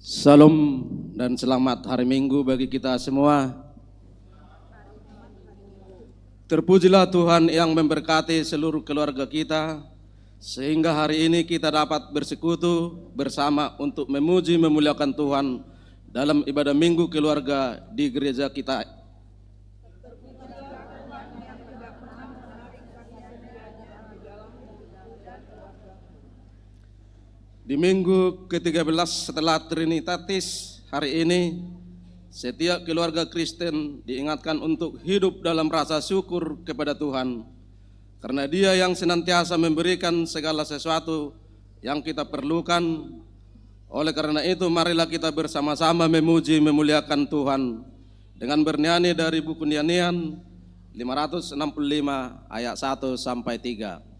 Salam dan selamat hari Minggu bagi kita semua. Terpujilah Tuhan yang memberkati seluruh keluarga kita, sehingga hari ini kita dapat bersekutu bersama untuk memuji memuliakan Tuhan dalam ibadah Minggu keluarga di gereja kita. Di minggu ke-13 setelah Trinitatis hari ini, setiap keluarga Kristen diingatkan untuk hidup dalam rasa syukur kepada Tuhan, karena Dia yang senantiasa memberikan segala sesuatu yang kita perlukan. Oleh karena itu, marilah kita bersama-sama memuji memuliakan Tuhan dengan bernyanyi dari buku nyanyian 565 ayat 1 sampai 3.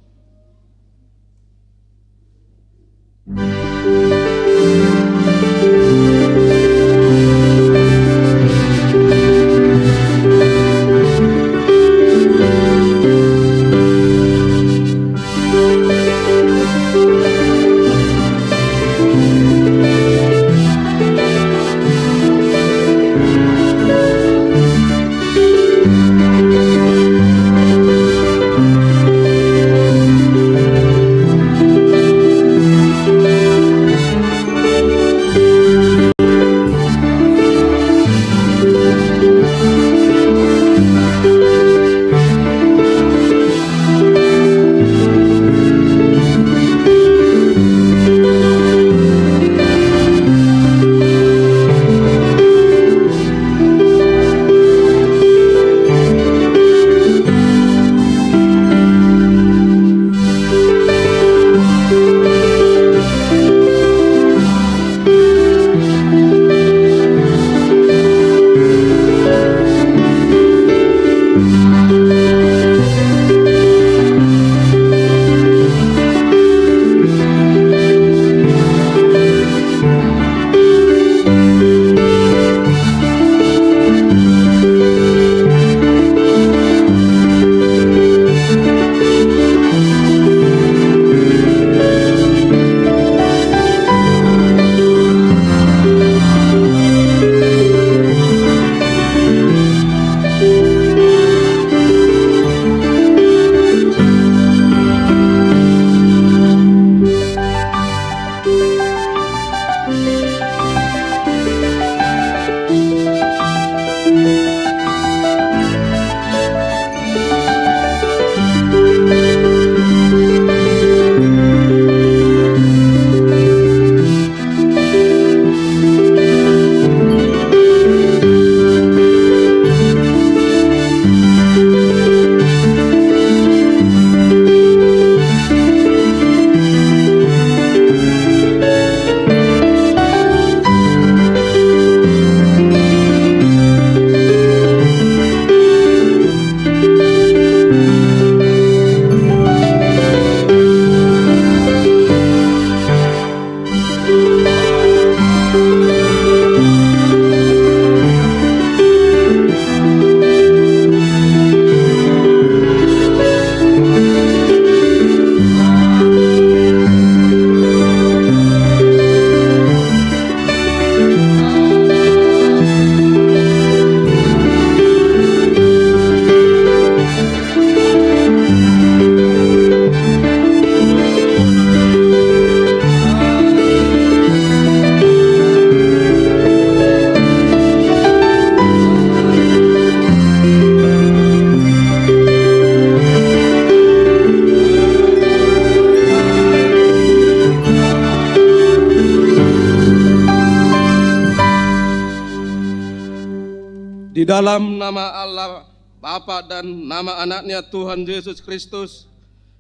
Di dalam nama Allah Bapa dan nama anaknya Tuhan Yesus Kristus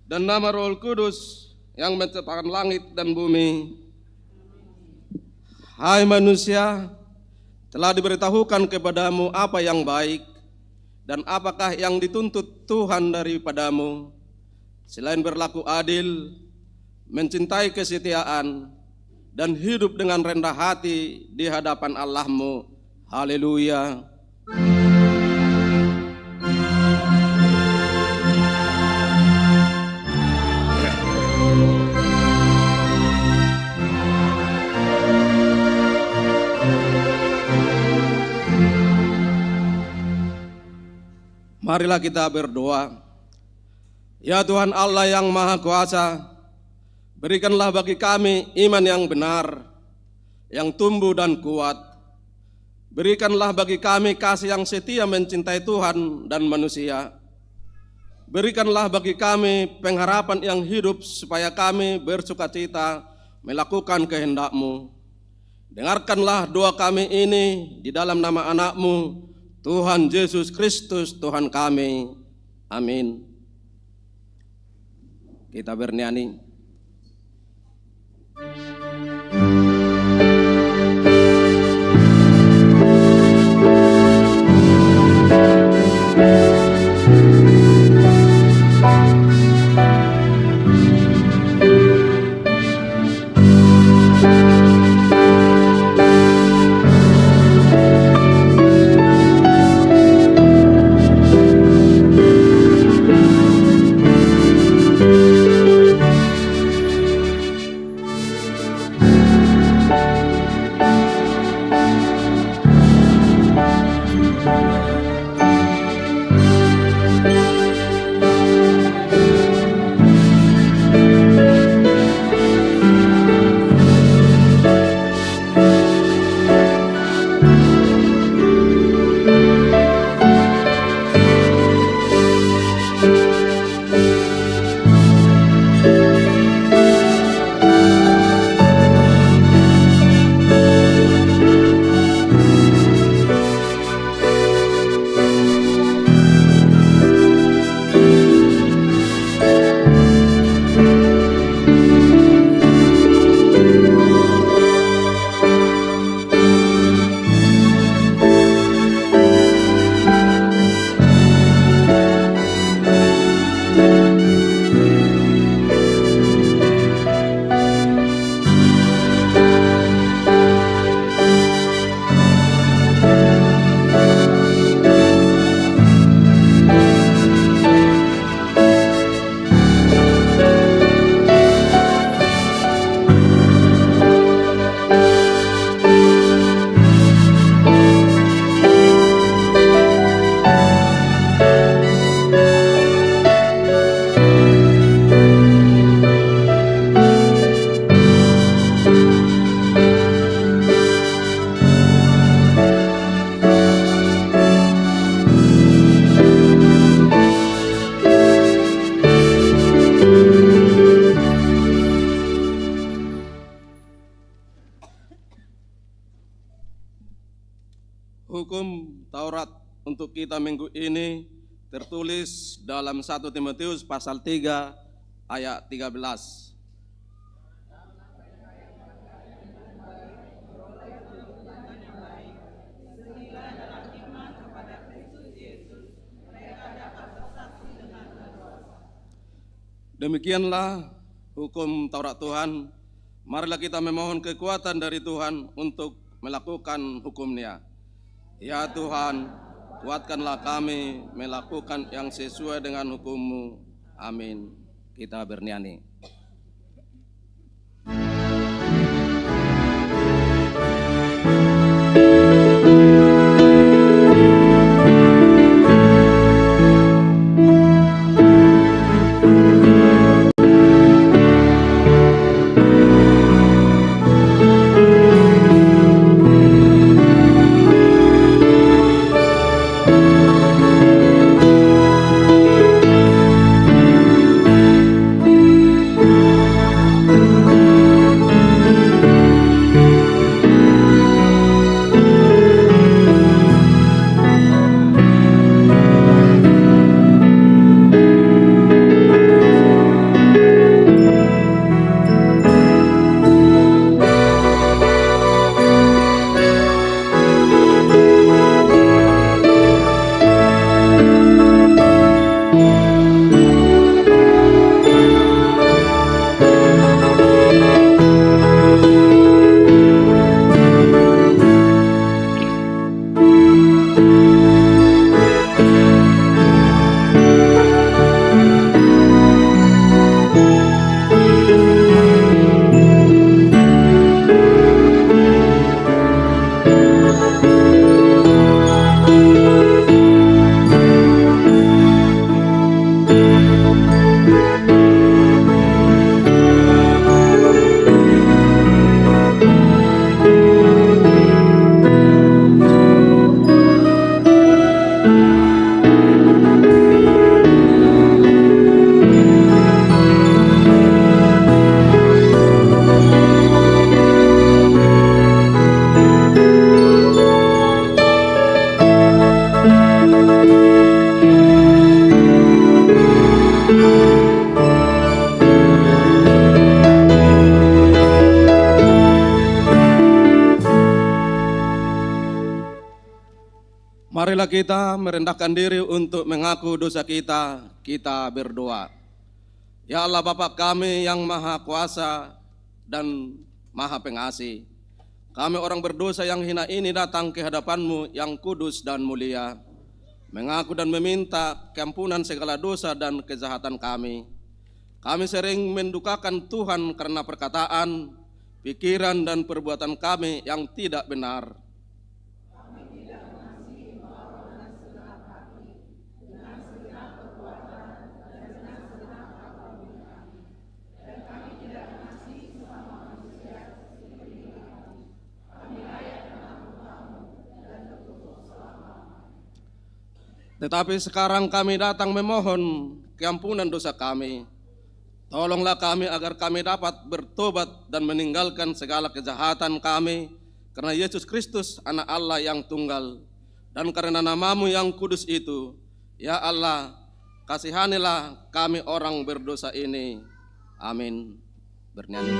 dan nama Roh Kudus yang menciptakan langit dan bumi. Hai manusia, telah diberitahukan kepadamu apa yang baik dan apakah yang dituntut Tuhan daripadamu, selain berlaku adil, mencintai kesetiaan, dan hidup dengan rendah hati di hadapan Allahmu. Haleluya. Marilah kita berdoa. Ya Tuhan Allah yang Maha Kuasa, berikanlah bagi kami iman yang benar, yang tumbuh dan kuat. Berikanlah bagi kami kasih yang setia mencintai Tuhan dan manusia. Berikanlah bagi kami pengharapan yang hidup supaya kami bersukacita melakukan kehendak-Mu. Dengarkanlah doa kami ini di dalam nama anak-Mu, Tuhan Yesus Kristus Tuhan kami. Amin. Kita bernyanyi. Hukum Taurat untuk kita minggu ini tertulis dalam 1 Timotius pasal 3 ayat 13. Demikianlah hukum Taurat Tuhan. Marilah kita memohon kekuatan dari Tuhan untuk melakukan hukum-Nya. Ya Tuhan, kuatkanlah kami melakukan yang sesuai dengan hukum-Mu. Amin. Kita bernyanyi. Marilah kita merendahkan diri untuk mengaku dosa kita. Kita berdoa. Ya Allah Bapa kami yang Maha Kuasa dan Maha Pengasih, kami orang berdosa yang hina ini datang ke hadapan-Mu yang kudus dan mulia, mengaku dan meminta keampunan segala dosa dan kejahatan kami. Kami sering mendukakan Tuhan karena perkataan, pikiran dan perbuatan kami yang tidak benar. Tetapi sekarang kami datang memohon keampunan dosa kami. Tolonglah kami agar kami dapat bertobat dan meninggalkan segala kejahatan kami, karena Yesus Kristus anak Allah yang tunggal, dan karena nama-Mu yang kudus itu. Ya Allah, kasihanilah kami orang berdosa ini. Amin. Bernyanyi.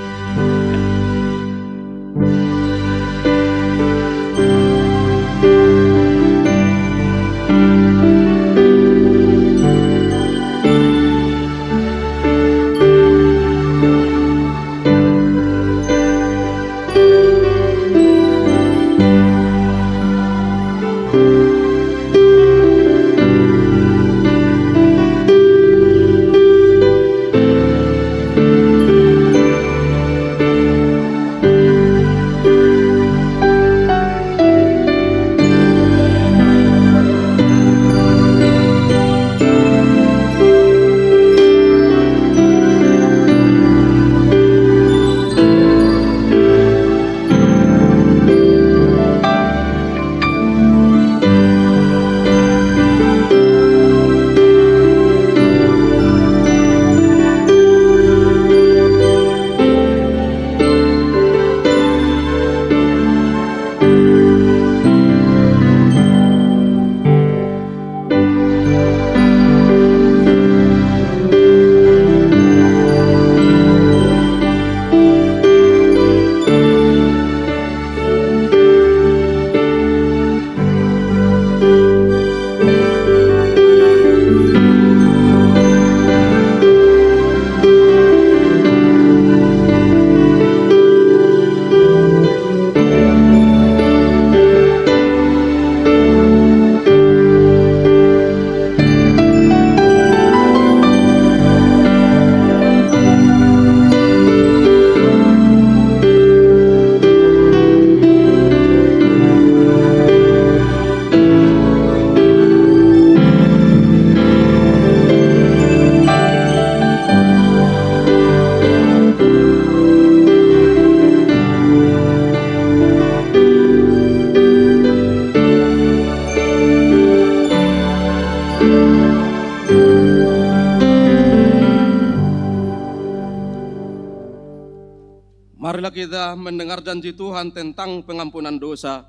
Marilah kita mendengar janji Tuhan tentang pengampunan dosa.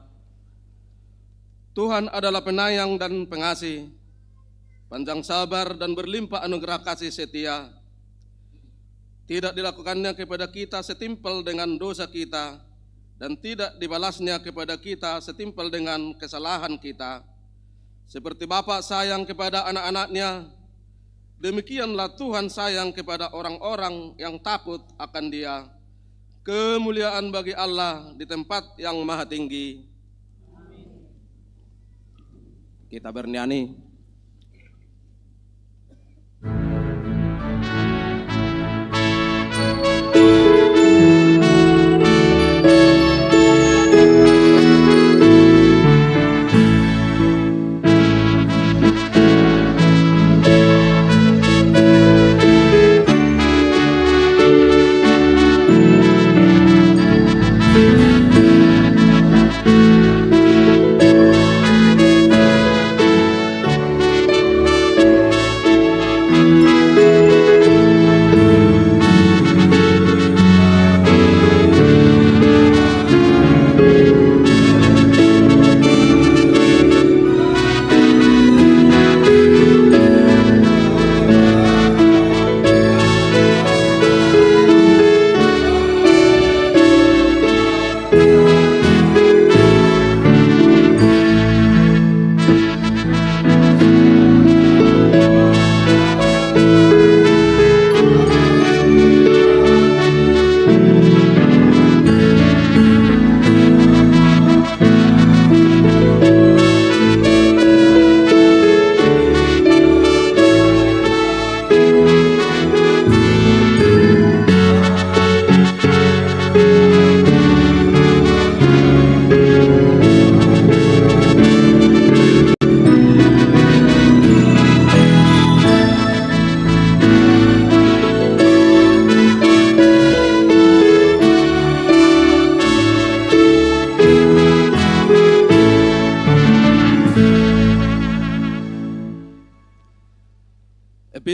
Tuhan adalah penyayang dan pengasih, panjang sabar dan berlimpah anugerah kasih setia. Tidak dilakukannya kepada kita setimpal dengan dosa kita, dan tidak dibalasnya kepada kita setimpal dengan kesalahan kita. Seperti Bapa sayang kepada anak-anaknya, demikianlah Tuhan sayang kepada orang-orang yang takut akan Dia. Kemuliaan bagi Allah di tempat yang maha tinggi. Kita bernyanyi.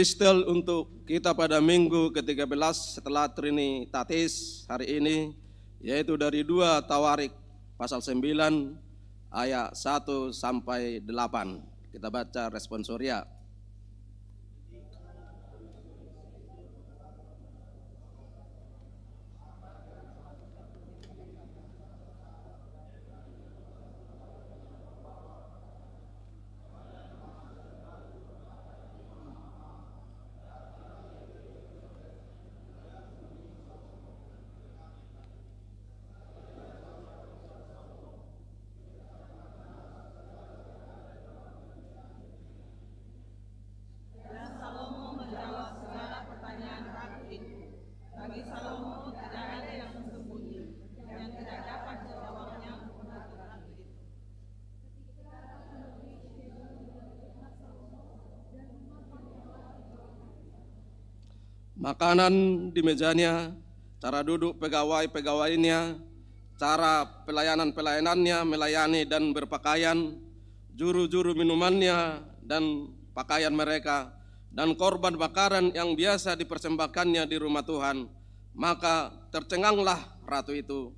Epistel untuk kita pada minggu ke-13 setelah Trinitatis hari ini, yaitu dari 2 Tawarik pasal 9 ayat 1 sampai 8. Kita baca responsoria. Makanan di mejanya, cara duduk pegawai-pegawainya, cara pelayanannya melayani dan berpakaian, juru-juru minumannya dan pakaian mereka, dan korban bakaran yang biasa dipersembahkannya di rumah Tuhan. Maka tercenganglah ratu itu.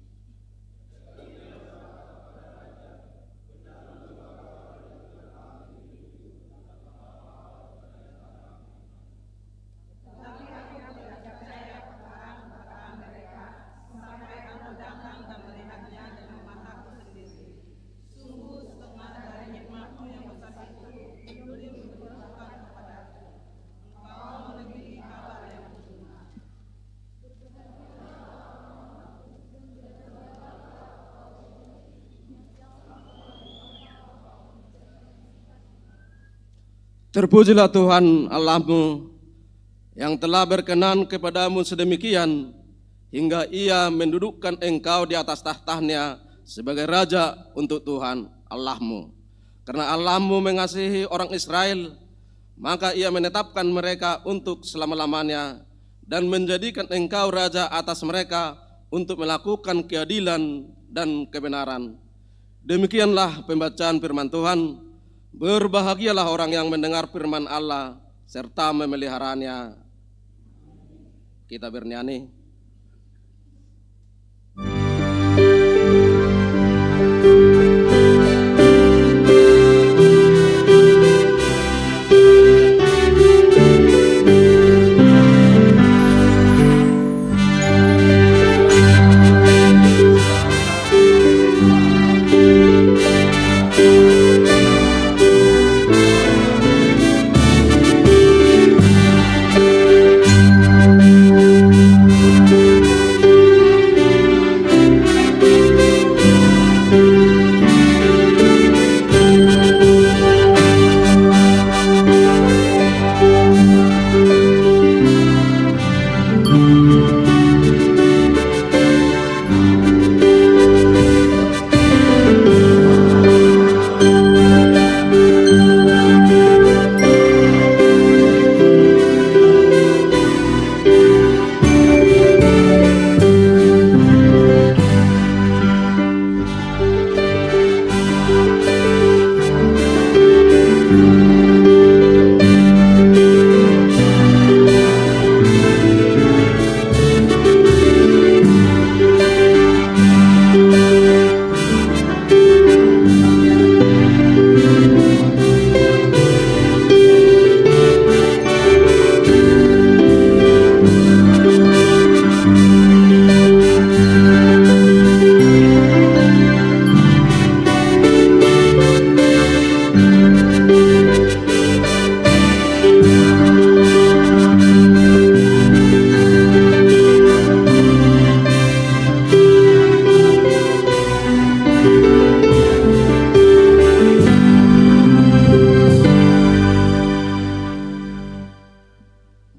Terpujilah Tuhan Allahmu yang telah berkenan kepadamu sedemikian hingga Ia mendudukkan engkau di atas tahtanya sebagai raja untuk Tuhan Allahmu. Karena Allahmu mengasihi orang Israel, maka Ia menetapkan mereka untuk selama-lamanya dan menjadikan engkau raja atas mereka untuk melakukan keadilan dan kebenaran. Demikianlah pembacaan firman Tuhan. Berbahagialah orang yang mendengar firman Allah serta memeliharanya. Kita bernyanyi.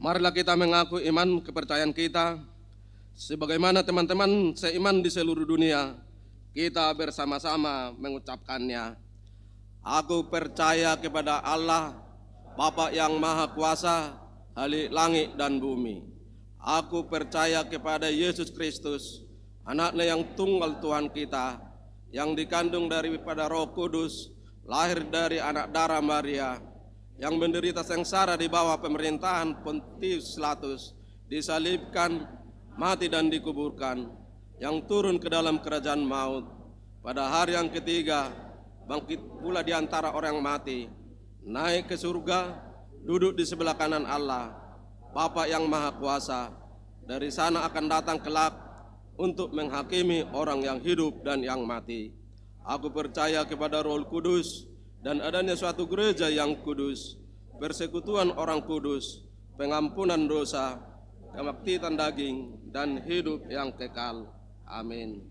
Marilah kita mengaku iman kepercayaan kita, sebagaimana teman-teman seiman di seluruh dunia, kita bersama-sama mengucapkannya. Aku percaya kepada Allah, Bapa yang Maha Kuasa, Halik langit dan bumi. Aku percaya kepada Yesus Kristus, Anaknya yang tunggal Tuhan kita, yang dikandung daripada Roh Kudus, lahir dari anak darah Maria, yang menderita sengsara di bawah pemerintahan Pontius Pilatus, disalibkan, mati dan dikuburkan, yang turun ke dalam kerajaan maut, pada hari yang ketiga bangkit pula di antara orang mati, naik ke surga, duduk di sebelah kanan Allah, Bapa yang Maha Kuasa. Dari sana akan datang kelak untuk menghakimi orang yang hidup dan yang mati. Aku percaya kepada Roh Kudus dan adanya suatu gereja yang kudus, persekutuan orang kudus, pengampunan dosa, kebaktian daging, dan hidup yang kekal. Amin.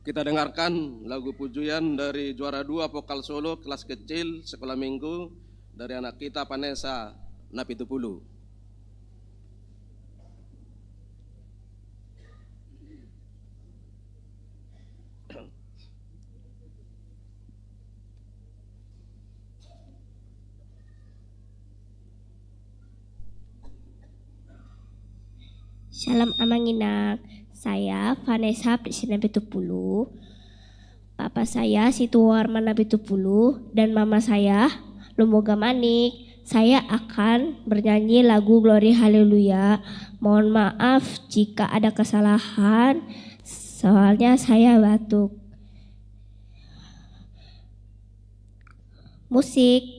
Kita dengarkan lagu pujian dari juara 2 vokal solo kelas kecil sekolah minggu dari anak kita Vanessa Napitupulu. Shalom Amanginak, saya Vanessa Priscina Bitupulu, papa saya Situwarman Bitupulu, dan mama saya Lumoga Manik. Saya akan bernyanyi lagu Glory Haleluya. Mohon maaf jika ada kesalahan, soalnya saya batuk. Musik.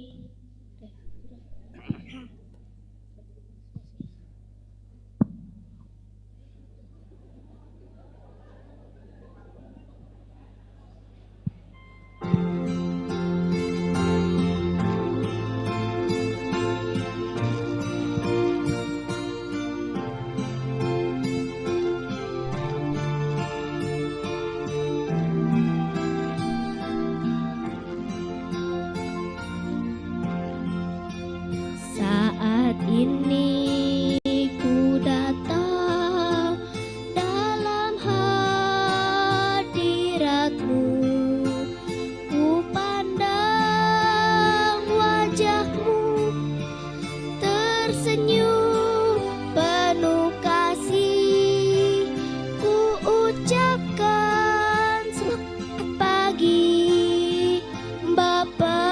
Saat ini ku datang dalam hadirat-Mu, ku pandang wajah-Mu tersenyum penuh kasih, ku ucapkan selamat pagi Bapa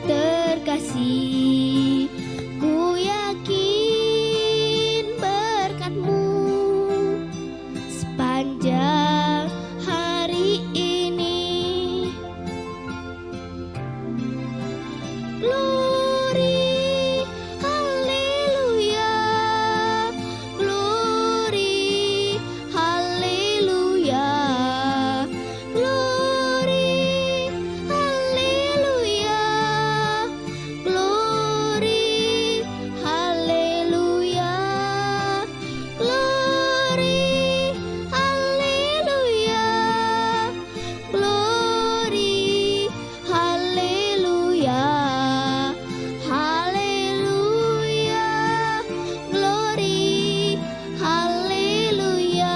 terkasih. Ku yakin berkat-Mu sepanjang hari ini. Glory, haleluya. Glory, haleluya. Glory, haleluya. Glory, haleluya. Glory, haleluya. Glory, haleluya. Haleluya. Glory, haleluya.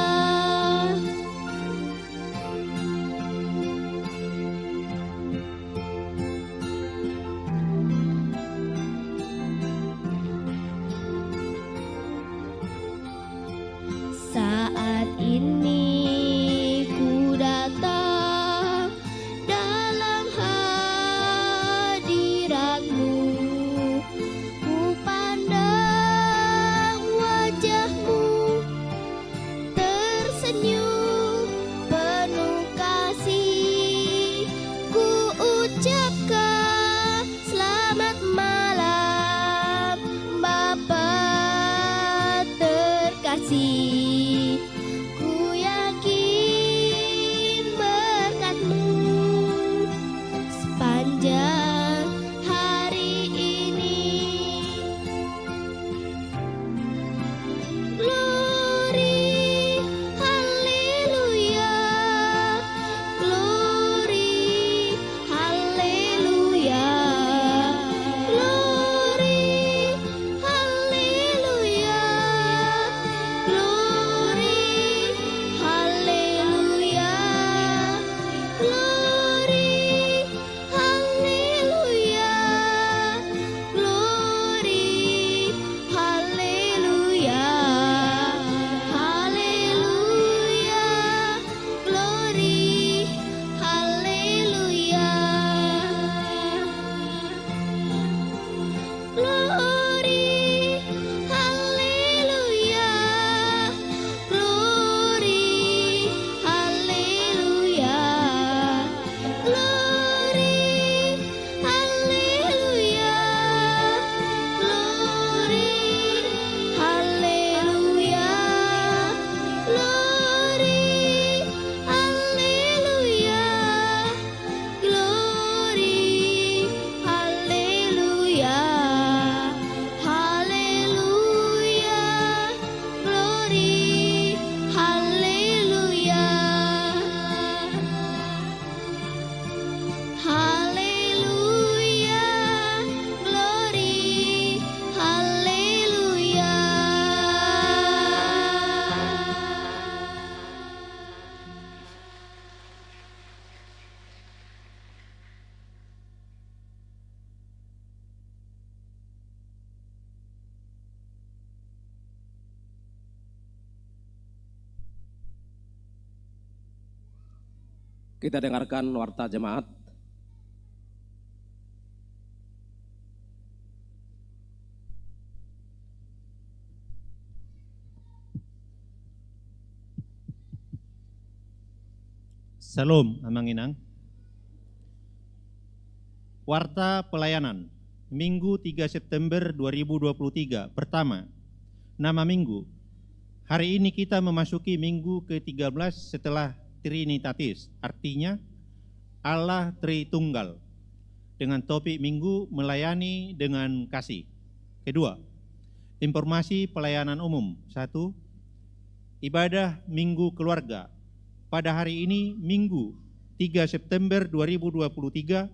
Saat ini ku datang dalam hadirat-Mu, ku pandang wajah-Mu tersenyum penuh kasih, ku ucapkan selamat malam Bapa terkasih. Ku yakin berkat-Mu sepanjang hari ini. Glory, haleluya. Glory, haleluya. Glory, haleluya. Glory, Kita dengarkan warta jemaat. Salam, Amanginang. Warta pelayanan, Minggu 3 September 2023. Pertama, nama minggu. Hari ini kita memasuki minggu ke-13 setelah Trinitatis, artinya Allah Tritunggal, dengan topik minggu melayani dengan kasih. Kedua, informasi pelayanan umum. 1. Ibadah Minggu Keluarga. Pada hari ini, Minggu 3 September 2023,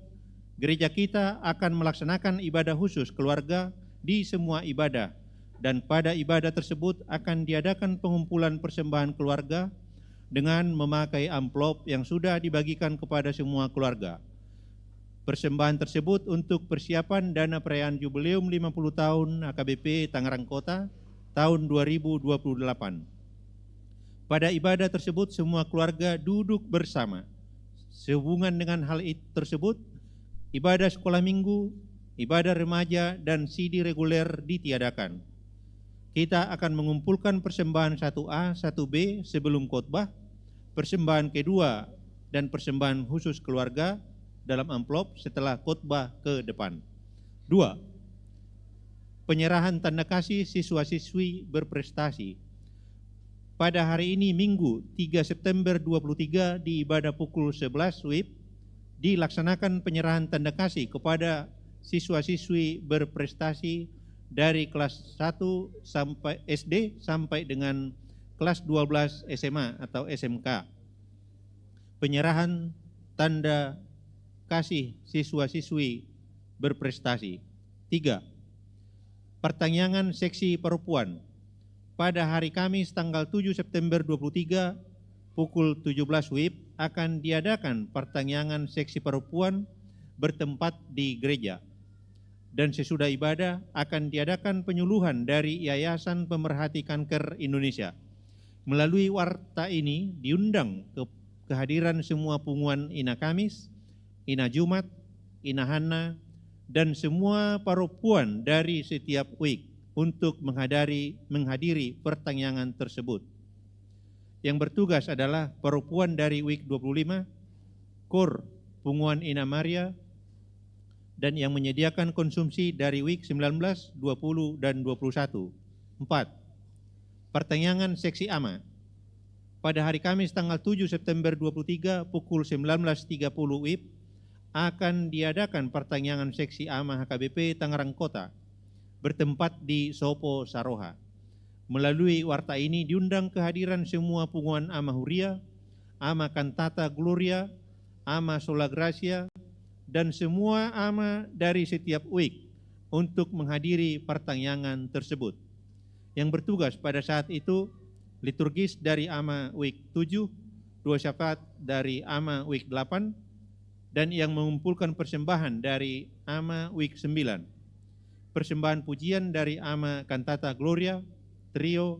gereja kita akan melaksanakan ibadah khusus keluarga di semua ibadah, dan pada ibadah tersebut akan diadakan pengumpulan persembahan keluarga dengan memakai amplop yang sudah dibagikan kepada semua keluarga. Persembahan tersebut untuk persiapan dana perayaan Jubileum 50 tahun HKBP Tangerang Kota tahun 2028. Pada ibadah tersebut semua keluarga duduk bersama. Sehubungan dengan hal tersebut, ibadah sekolah minggu, ibadah remaja, dan CD reguler ditiadakan. Kita akan mengumpulkan persembahan 1A, 1B sebelum khotbah, persembahan kedua dan persembahan khusus keluarga dalam amplop setelah khotbah ke depan. 2. Penyerahan tanda kasih siswa-siswi berprestasi. Pada hari ini Minggu 3 September 2023 di ibadah pukul 11 WIB dilaksanakan penyerahan tanda kasih kepada siswa-siswi berprestasi dari kelas 1 sampai SD sampai dengan kelas 12 SMA atau SMK. Penyerahan tanda kasih siswa-siswi berprestasi. 3. Pertanyaan seksi perempuan. Pada hari Kamis tanggal 7 September 2023 pukul 17 WIB akan diadakan pertanyaan seksi perempuan bertempat di gereja. Dan sesudah ibadah akan diadakan penyuluhan dari Yayasan Pemerhati Kanker Indonesia. Melalui warta ini diundang kehadiran semua punguan Ina Kamis, Ina Jumat, Ina Hana, dan semua perempuan dari setiap week untuk menghadiri pertanyaan tersebut. Yang bertugas adalah perempuan dari week 25, KOR Punguan Ina Maria, dan yang menyediakan konsumsi dari week 19, 20, dan 21. 4. Pertanyaan seksi AMA. Pada hari Kamis tanggal 7 September 2023 pukul 19.30 WIB akan diadakan pertanyaan seksi AMA HKBP Tangerang Kota bertempat di Sopo Saroha. Melalui warta ini diundang kehadiran semua punguan AMA Huria, AMA Cantata Gloria, AMA Sola Gracia, dan semua AMA dari setiap week untuk menghadiri pertanyaan tersebut. Yang bertugas pada saat itu liturgis dari AMA week 7, 2 syafaat dari AMA week 8, dan yang mengumpulkan persembahan dari AMA week 9. Persembahan pujian dari AMA Cantata Gloria, trio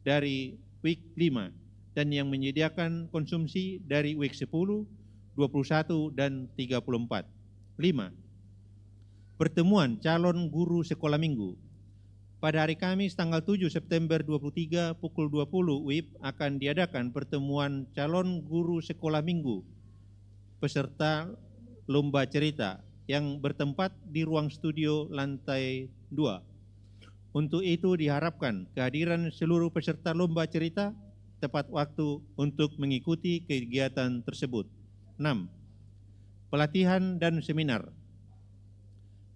dari week 5, dan yang menyediakan konsumsi dari week 10, 21 dan 34. 5. Pertemuan calon guru sekolah minggu. Pada hari Kamis tanggal 7 September 2023 pukul 20 WIB akan diadakan pertemuan calon guru sekolah minggu peserta lomba cerita yang bertempat di ruang studio lantai 2. Untuk itu diharapkan kehadiran seluruh peserta lomba cerita tepat waktu untuk mengikuti kegiatan tersebut. 6. Pelatihan dan seminar.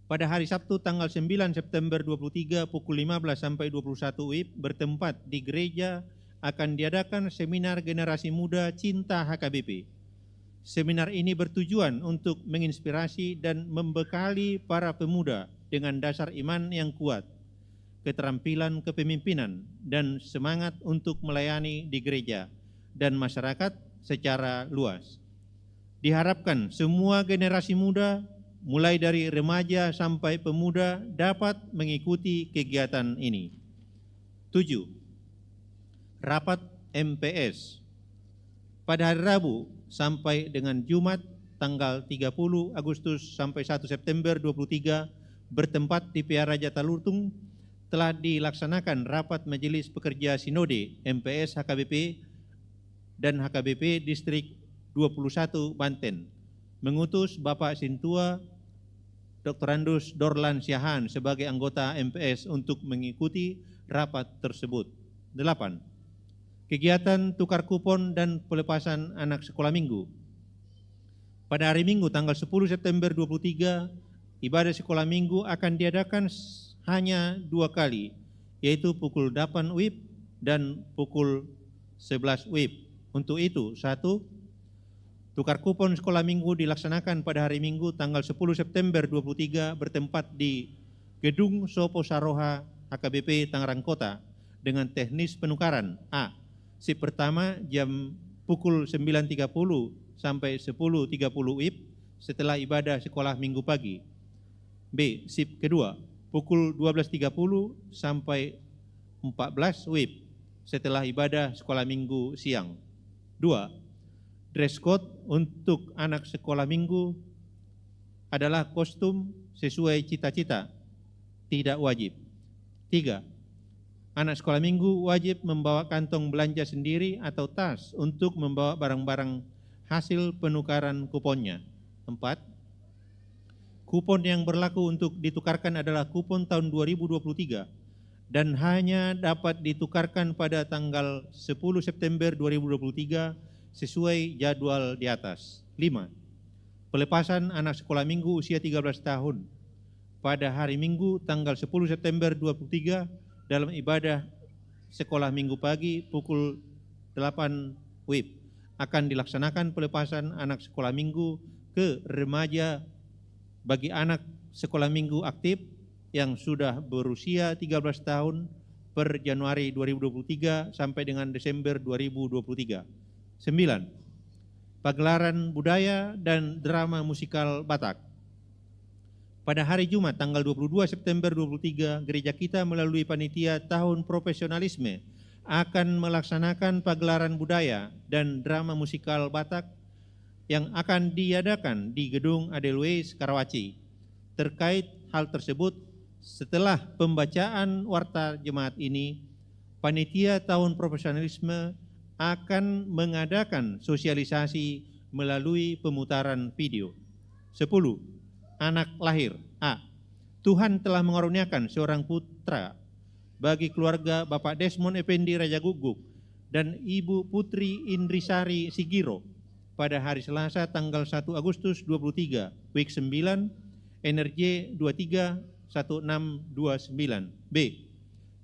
Pada hari Sabtu tanggal 9 September 2023 pukul 15 sampai 21 WIB bertempat di gereja akan diadakan seminar generasi muda Cinta HKBP. Seminar ini bertujuan untuk menginspirasi dan membekali para pemuda dengan dasar iman yang kuat, keterampilan kepemimpinan, dan semangat untuk melayani di gereja dan masyarakat secara luas. Diharapkan semua generasi muda, mulai dari remaja sampai pemuda, dapat mengikuti kegiatan ini. 7. Rapat MPS. pada hari Rabu sampai dengan Jumat tanggal 30 Agustus sampai 1 September 23 bertempat di PA Raja Talutung telah dilaksanakan rapat Majelis Pekerja Sinode MPS HKBP dan HKBP Distrik 21 Banten mengutus Bapak Sintua Dr. Andus Dorlan Siahaan sebagai anggota MPS untuk mengikuti rapat tersebut. 8. Kegiatan tukar kupon dan pelepasan anak sekolah minggu. Pada hari Minggu tanggal 10 September 23, ibadah sekolah minggu akan diadakan hanya 2 kali, yaitu pukul 8 WIB dan pukul 11 WIB. Untuk itu, 1. Tukar kupon sekolah minggu dilaksanakan pada hari Minggu tanggal 10 September 23 bertempat di Gedung Sopo Saroha HKBP Tangerang Kota dengan teknis penukaran. A. Sip pertama jam pukul 9.30 sampai 10.30 WIB setelah ibadah sekolah minggu pagi. B. Sip kedua pukul 12.30 sampai 14 WIB setelah ibadah sekolah minggu siang. 2. Dress code untuk anak sekolah minggu adalah kostum sesuai cita-cita, tidak wajib. 3. Anak sekolah minggu wajib membawa kantong belanja sendiri atau tas untuk membawa barang-barang hasil penukaran kuponnya. 4. Kupon yang berlaku untuk ditukarkan adalah kupon tahun 2023 dan hanya dapat ditukarkan pada tanggal 10 September 2023 sesuai jadwal di atas. 5. Pelepasan anak sekolah minggu usia 13 tahun pada hari Minggu tanggal 10 September 2023 dalam ibadah sekolah minggu pagi pukul 8 WIB akan dilaksanakan pelepasan anak sekolah minggu ke remaja bagi anak sekolah minggu aktif yang sudah berusia 13 tahun per Januari 2023 sampai dengan Desember 2023. 9. Pagelaran budaya dan drama musikal Batak. Pada hari Jumat tanggal 22 September 2023, gereja kita melalui panitia tahun profesionalisme akan melaksanakan pagelaran budaya dan drama musikal Batak yang akan diadakan di Gedung Adelweis Karawaci. Terkait hal tersebut, setelah pembacaan warta jemaat ini, panitia tahun profesionalisme akan mengadakan sosialisasi melalui pemutaran video. 10. Anak lahir. A. Tuhan telah mengaruniakan seorang putra bagi keluarga Bapak Desmond Effendi Raja Guguk dan Ibu Putri Indrisari Sigiro pada hari Selasa tanggal 1 Agustus 23, week 9, NRJ 231629. B.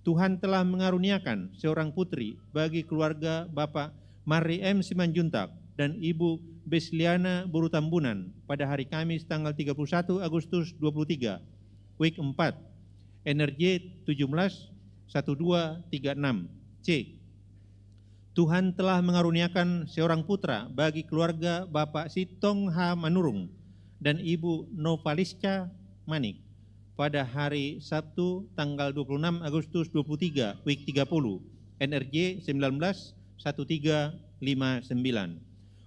Tuhan telah mengaruniakan seorang putri bagi keluarga Bapak Mari M. Simanjuntak dan Ibu Besliana Burutambunan pada hari Kamis tanggal 31 Agustus 23, week 4, NRJ 171236. C. Tuhan telah mengaruniakan seorang putra bagi keluarga Bapak Sitong H. Manurung dan Ibu Novalisca Manik pada hari Sabtu tanggal 26 Agustus 23, week 30, NRJ 191359.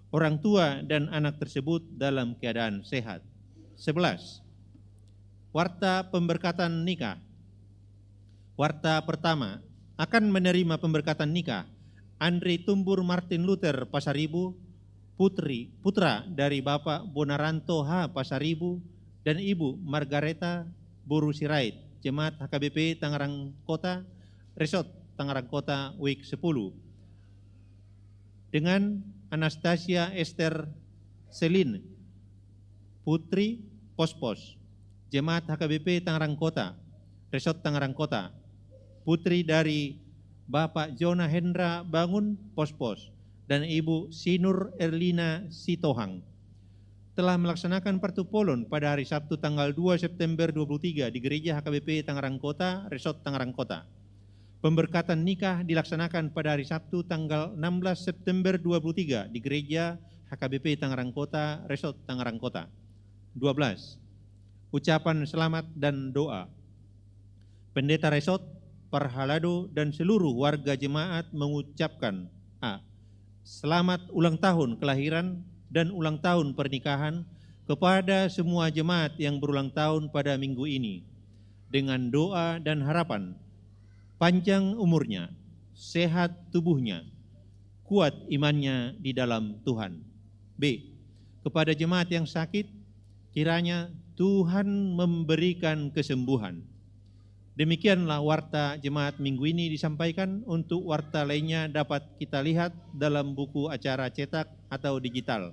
Orang tua dan anak tersebut dalam keadaan sehat. 11. Warta pemberkatan nikah. Warta pertama, akan menerima pemberkatan nikah Andre Tumbur Martin Luther Pasaribu, putra dari Bapak Bonaranto H. Pasaribu dan Ibu Margareta Buru Sirait, Jemaat HKBP Tangerang Kota, Resort Tangerang Kota, week 10. Dengan Anastasia Esther Selin, Putri Pospos, Jemaat HKBP Tangerang Kota, Resort Tangerang Kota, putri dari Bapak Jona Hendra Bangun Pospos dan Ibu Sinur Erlina Sitohang, telah melaksanakan partupolon pada hari Sabtu tanggal 2 September 23 di Gereja HKBP Tangerang Kota, Resort Tangerang Kota. Pemberkatan nikah dilaksanakan pada hari Sabtu tanggal 16 September 23 di Gereja HKBP Tangerang Kota, Resort Tangerang Kota. 12. Ucapan selamat dan doa. Pendeta Resort, Parhalado dan seluruh warga jemaat mengucapkan A. selamat ulang tahun kelahiran dan ulang tahun pernikahan kepada semua jemaat yang berulang tahun pada minggu ini, dengan doa dan harapan panjang umurnya, sehat tubuhnya, kuat imannya di dalam Tuhan. B. Kepada jemaat yang sakit, kiranya Tuhan memberikan kesembuhan. Demikianlah warta jemaat minggu ini disampaikan. Untuk warta lainnya dapat kita lihat dalam buku acara cetak atau digital.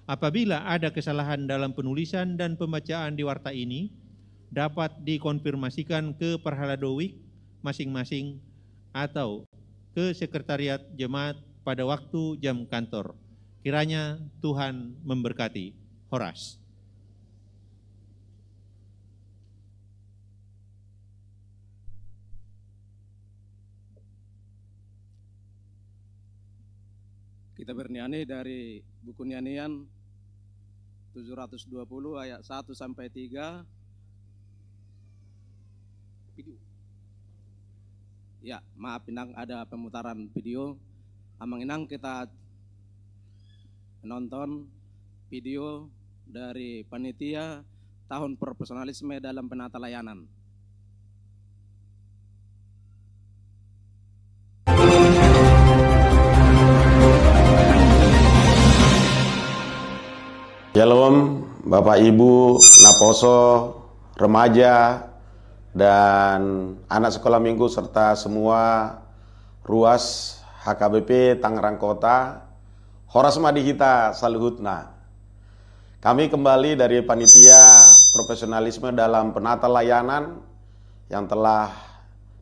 Apabila ada kesalahan dalam penulisan dan pembacaan di warta ini, dapat dikonfirmasikan ke Perhaladowik masing-masing atau ke Sekretariat Jemaat pada waktu jam kantor. Kiranya Tuhan memberkati. Horas. Kita bernyanyi dari buku nyanyian 720 ayat 1 sampai 3. Video. Ya, maaf Inang, ada pemutaran video. Amang Inang, kita menonton video dari panitia Tahun Profesionalisme dalam Penata Layanan. Shalom Bapak Ibu, Naposo, remaja, dan anak sekolah minggu serta semua ruas HKBP Tangerang Kota, Horas Madihita Saluhutna. Kami kembali dari panitia profesionalisme dalam penata layanan yang telah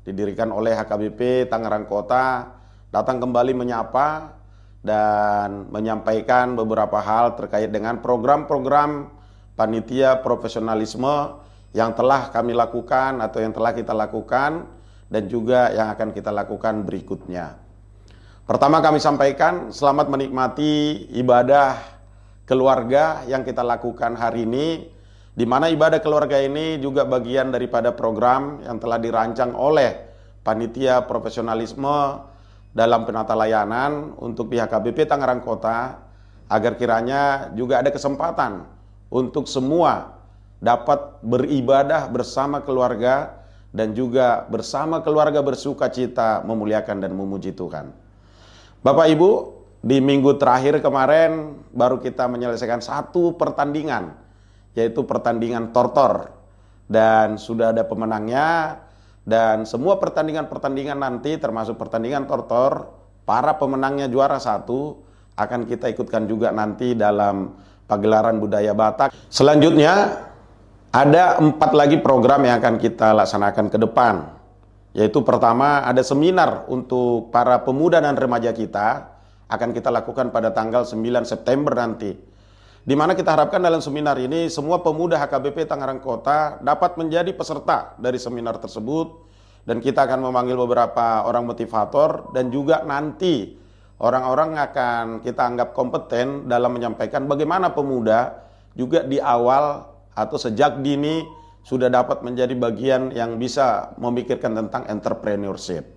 didirikan oleh HKBP Tangerang Kota, datang kembali menyapa dan menyampaikan beberapa hal terkait dengan program-program panitia profesionalisme yang telah kami lakukan atau yang telah kita lakukan dan juga yang akan kita lakukan berikutnya. Pertama kami sampaikan selamat menikmati ibadah keluarga yang kita lakukan hari ini, di mana ibadah keluarga ini juga bagian daripada program yang telah dirancang oleh panitia profesionalisme dalam penata layanan untuk pihak HKBP Tangerang Kota, agar kiranya juga ada kesempatan untuk semua dapat beribadah bersama keluarga dan juga bersama keluarga bersuka cita memuliakan dan memuji Tuhan. Bapak Ibu, di minggu terakhir kemarin baru kita menyelesaikan satu pertandingan, yaitu pertandingan tortor, dan sudah ada pemenangnya. Dan semua pertandingan-pertandingan nanti termasuk pertandingan tortor, para pemenangnya juara 1 akan kita ikutkan juga nanti dalam pagelaran budaya Batak. Selanjutnya ada 4 lagi program yang akan kita laksanakan ke depan, yaitu pertama ada seminar untuk para pemuda dan remaja kita, akan kita lakukan pada tanggal 9 September nanti. Di mana kita harapkan dalam seminar ini semua pemuda HKBP Tangerang Kota dapat menjadi peserta dari seminar tersebut, dan kita akan memanggil beberapa orang motivator dan juga nanti orang-orang akan kita anggap kompeten dalam menyampaikan bagaimana pemuda juga di awal atau sejak dini sudah dapat menjadi bagian yang bisa memikirkan tentang entrepreneurship.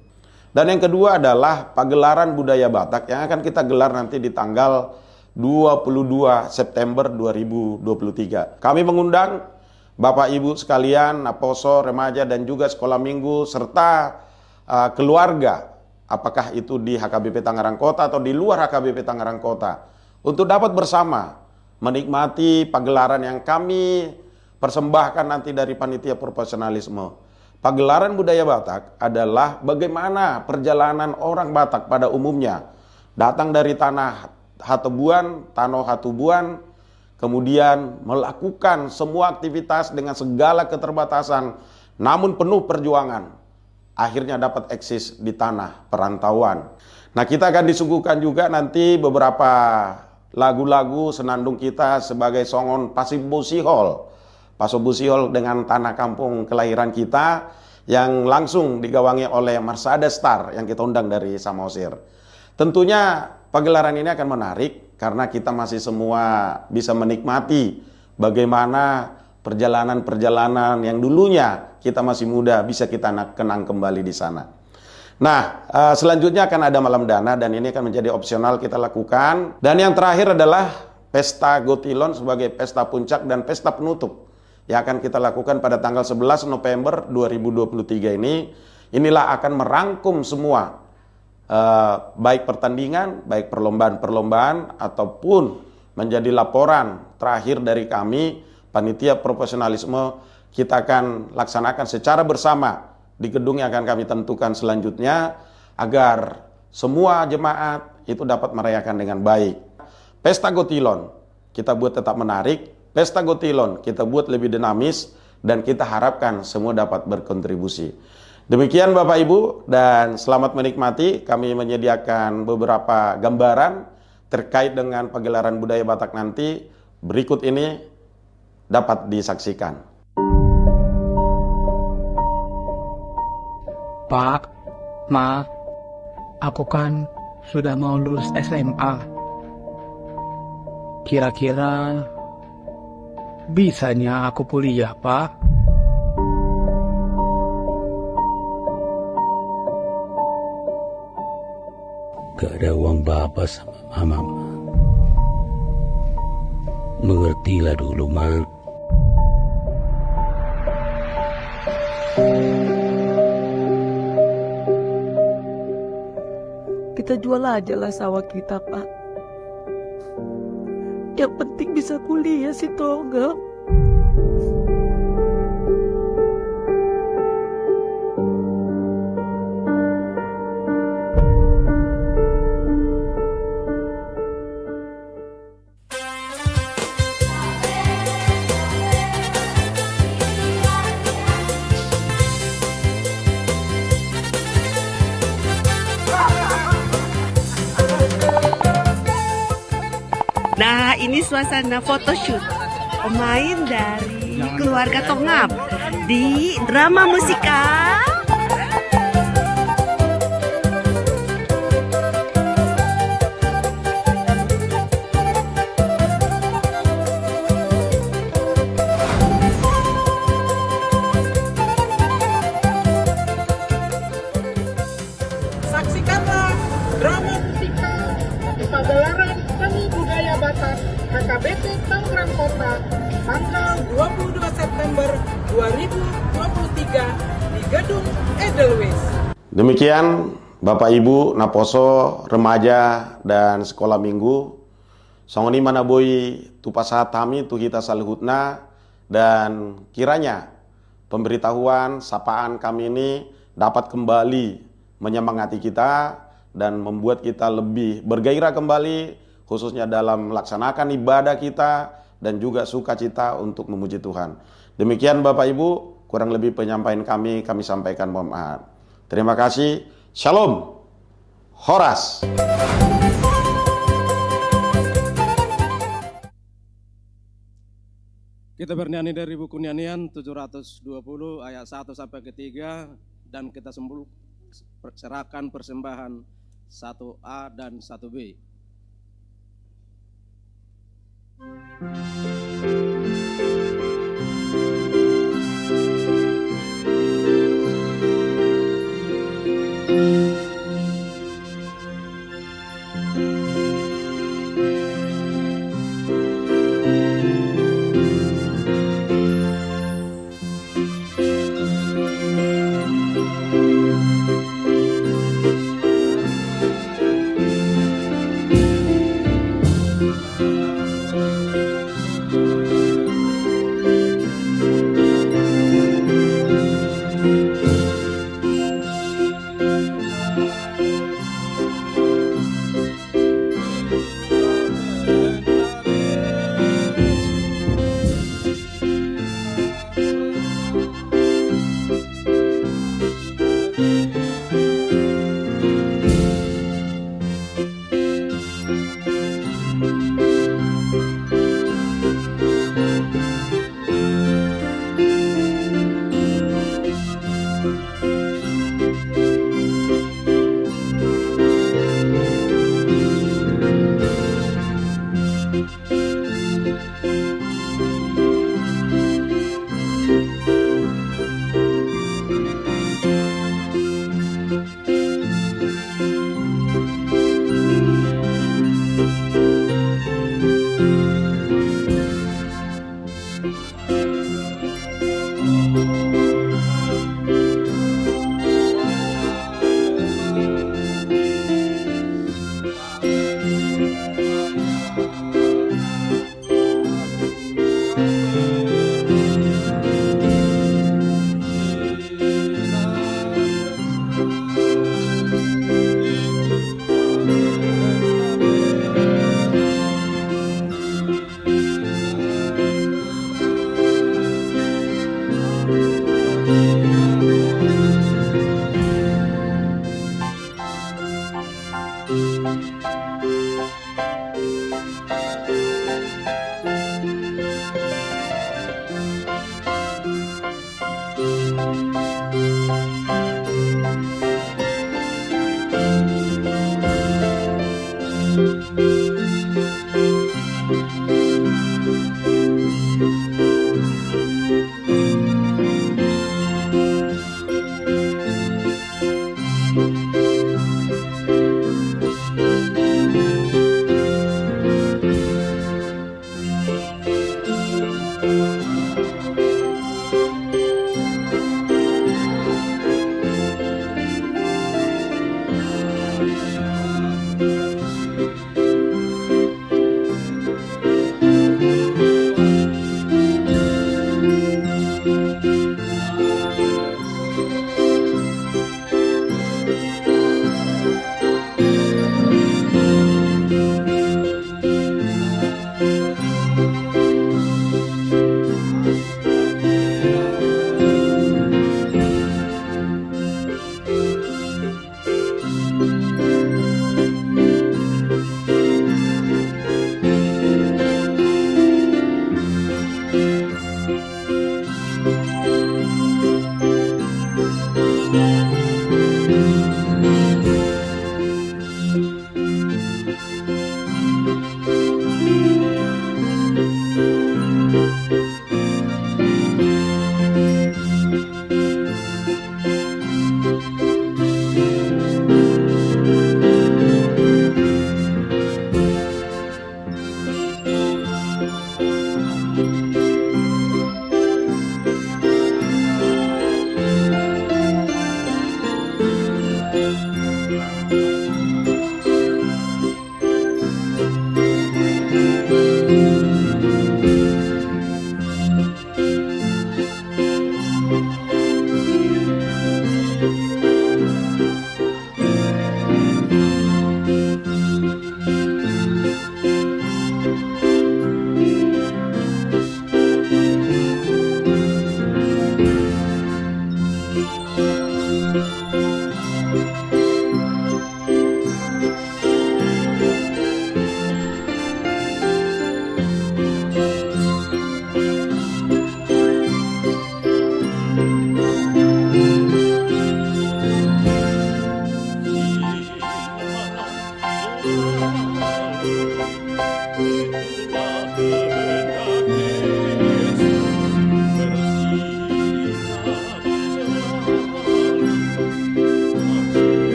Dan yang kedua adalah pagelaran budaya Batak yang akan kita gelar nanti di tanggal 22 September 2023. Kami mengundang Bapak Ibu sekalian, Naposo, remaja dan juga sekolah minggu serta keluarga, apakah itu di HKBP Tangerang Kota atau di luar HKBP Tangerang Kota, untuk dapat bersama menikmati pagelaran yang kami persembahkan nanti dari panitia profesionalisme. Pagelaran budaya Batak adalah bagaimana perjalanan orang Batak pada umumnya datang dari tanah Hatubuan, Tanah Hatubuan, kemudian melakukan semua aktivitas dengan segala keterbatasan, namun penuh perjuangan, akhirnya dapat eksis di tanah perantauan. Nah, kita akan disuguhkan juga nanti beberapa lagu-lagu senandung kita sebagai songon Pasibusihol, Pasibusihol dengan tanah kampung kelahiran kita, yang langsung digawangi oleh Marsada Star yang kita undang dari Samosir. Tentunya pagelaran ini akan menarik karena kita masih semua bisa menikmati bagaimana perjalanan-perjalanan yang dulunya kita masih muda bisa kita kenang kembali di sana. Nah, selanjutnya akan ada malam dana dan ini akan menjadi opsional kita lakukan. Dan yang terakhir adalah Pesta Gotilon sebagai pesta puncak dan pesta penutup yang akan kita lakukan pada tanggal 11 November 2023 ini. Inilah akan merangkum semua baik pertandingan, baik perlombaan-perlombaan ataupun menjadi laporan terakhir dari kami panitia profesionalisme. Kita akan laksanakan secara bersama di gedung yang akan kami tentukan selanjutnya agar semua jemaat itu dapat merayakan dengan baik. Pesta Gotilon kita buat tetap menarik, Pesta Gotilon kita buat lebih dinamis dan kita harapkan semua dapat berkontribusi. Demikian Bapak Ibu dan selamat menikmati. Kami menyediakan beberapa gambaran terkait dengan pagelaran budaya Batak nanti. Berikut ini dapat disaksikan. Pak, Ma, aku kan sudah mau lulus SMA. Kira-kira bisanya aku kuliah, Pak? Gak ada uang Bapak sama Mama. Mengertilah dulu, Ma. Kita jual aja lah sawah kita, Pak. Yang penting bisa kuliah si Tonggel. Nah, ini suasana photoshoot pemain dari keluarga Tongam di drama musikal. Saksikanlah drama musikal pagelaran seni budaya Batak HKBP Tangerang Kota tanggal 22 September 2023 di Gedung Edelweiss. Demikian Bapak Ibu Naposo, remaja dan sekolah minggu. Songoni manaboi tupasahat kami tu kita salhutna dan kiranya pemberitahuan sapaan kami ini dapat kembali menyemangati kita dan membuat kita lebih bergairah kembali khususnya dalam melaksanakan ibadah kita dan juga sukacita untuk memuji Tuhan. Demikian Bapak Ibu, kurang lebih penyampaian kami sampaikan mohon maaf. Terima kasih. Shalom. Horas. Kita bernyanyi dari buku nyanyian 720 ayat 1 sampai ke 3 dan kita serahkan persembahan 1A dan 1B.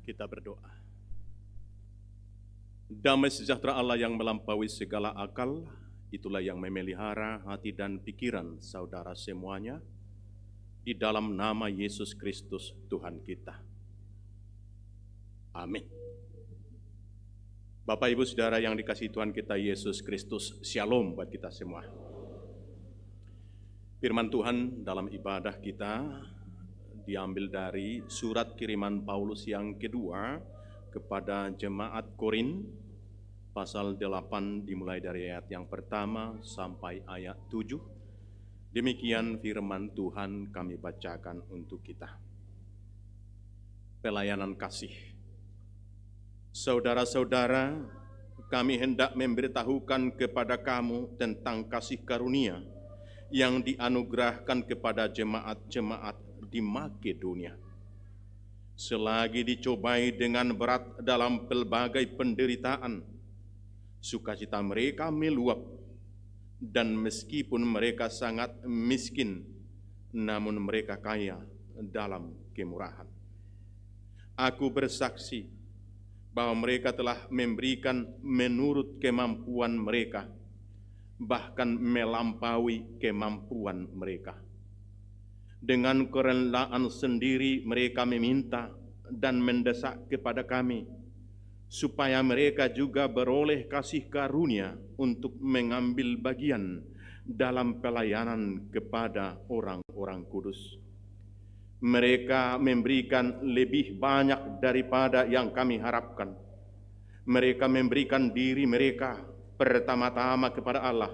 Kita berdoa. Damai sejahtera Allah yang melampaui segala akal, itulah yang memelihara hati dan pikiran saudara semuanya, di dalam nama Yesus Kristus Tuhan kita. Amin. Bapak Ibu Saudara yang dikasihi Tuhan kita Yesus Kristus, Shalom buat kita semua. Firman Tuhan dalam ibadah kita diambil dari surat kiriman Paulus yang kedua kepada jemaat Korin, pasal 8 dimulai dari ayat yang pertama sampai ayat 7. Demikian firman Tuhan kami bacakan untuk kita. Pelayanan kasih. Saudara-saudara, kami hendak memberitahukan kepada kamu tentang kasih karunia yang dianugerahkan kepada jemaat-jemaat di Makedonia. Selagi dicobai dengan berat dalam pelbagai penderitaan, sukacita mereka meluap, dan meskipun mereka sangat miskin, namun mereka kaya dalam kemurahan. Aku bersaksi bahwa mereka telah memberikan menurut kemampuan mereka, bahkan melampaui kemampuan mereka. Dengan kerelaan sendiri mereka meminta dan mendesak kepada kami, supaya mereka juga beroleh kasih karunia untuk mengambil bagian dalam pelayanan kepada orang-orang kudus. Mereka memberikan lebih banyak daripada yang kami harapkan. Mereka memberikan diri mereka pertama-tama kepada Allah,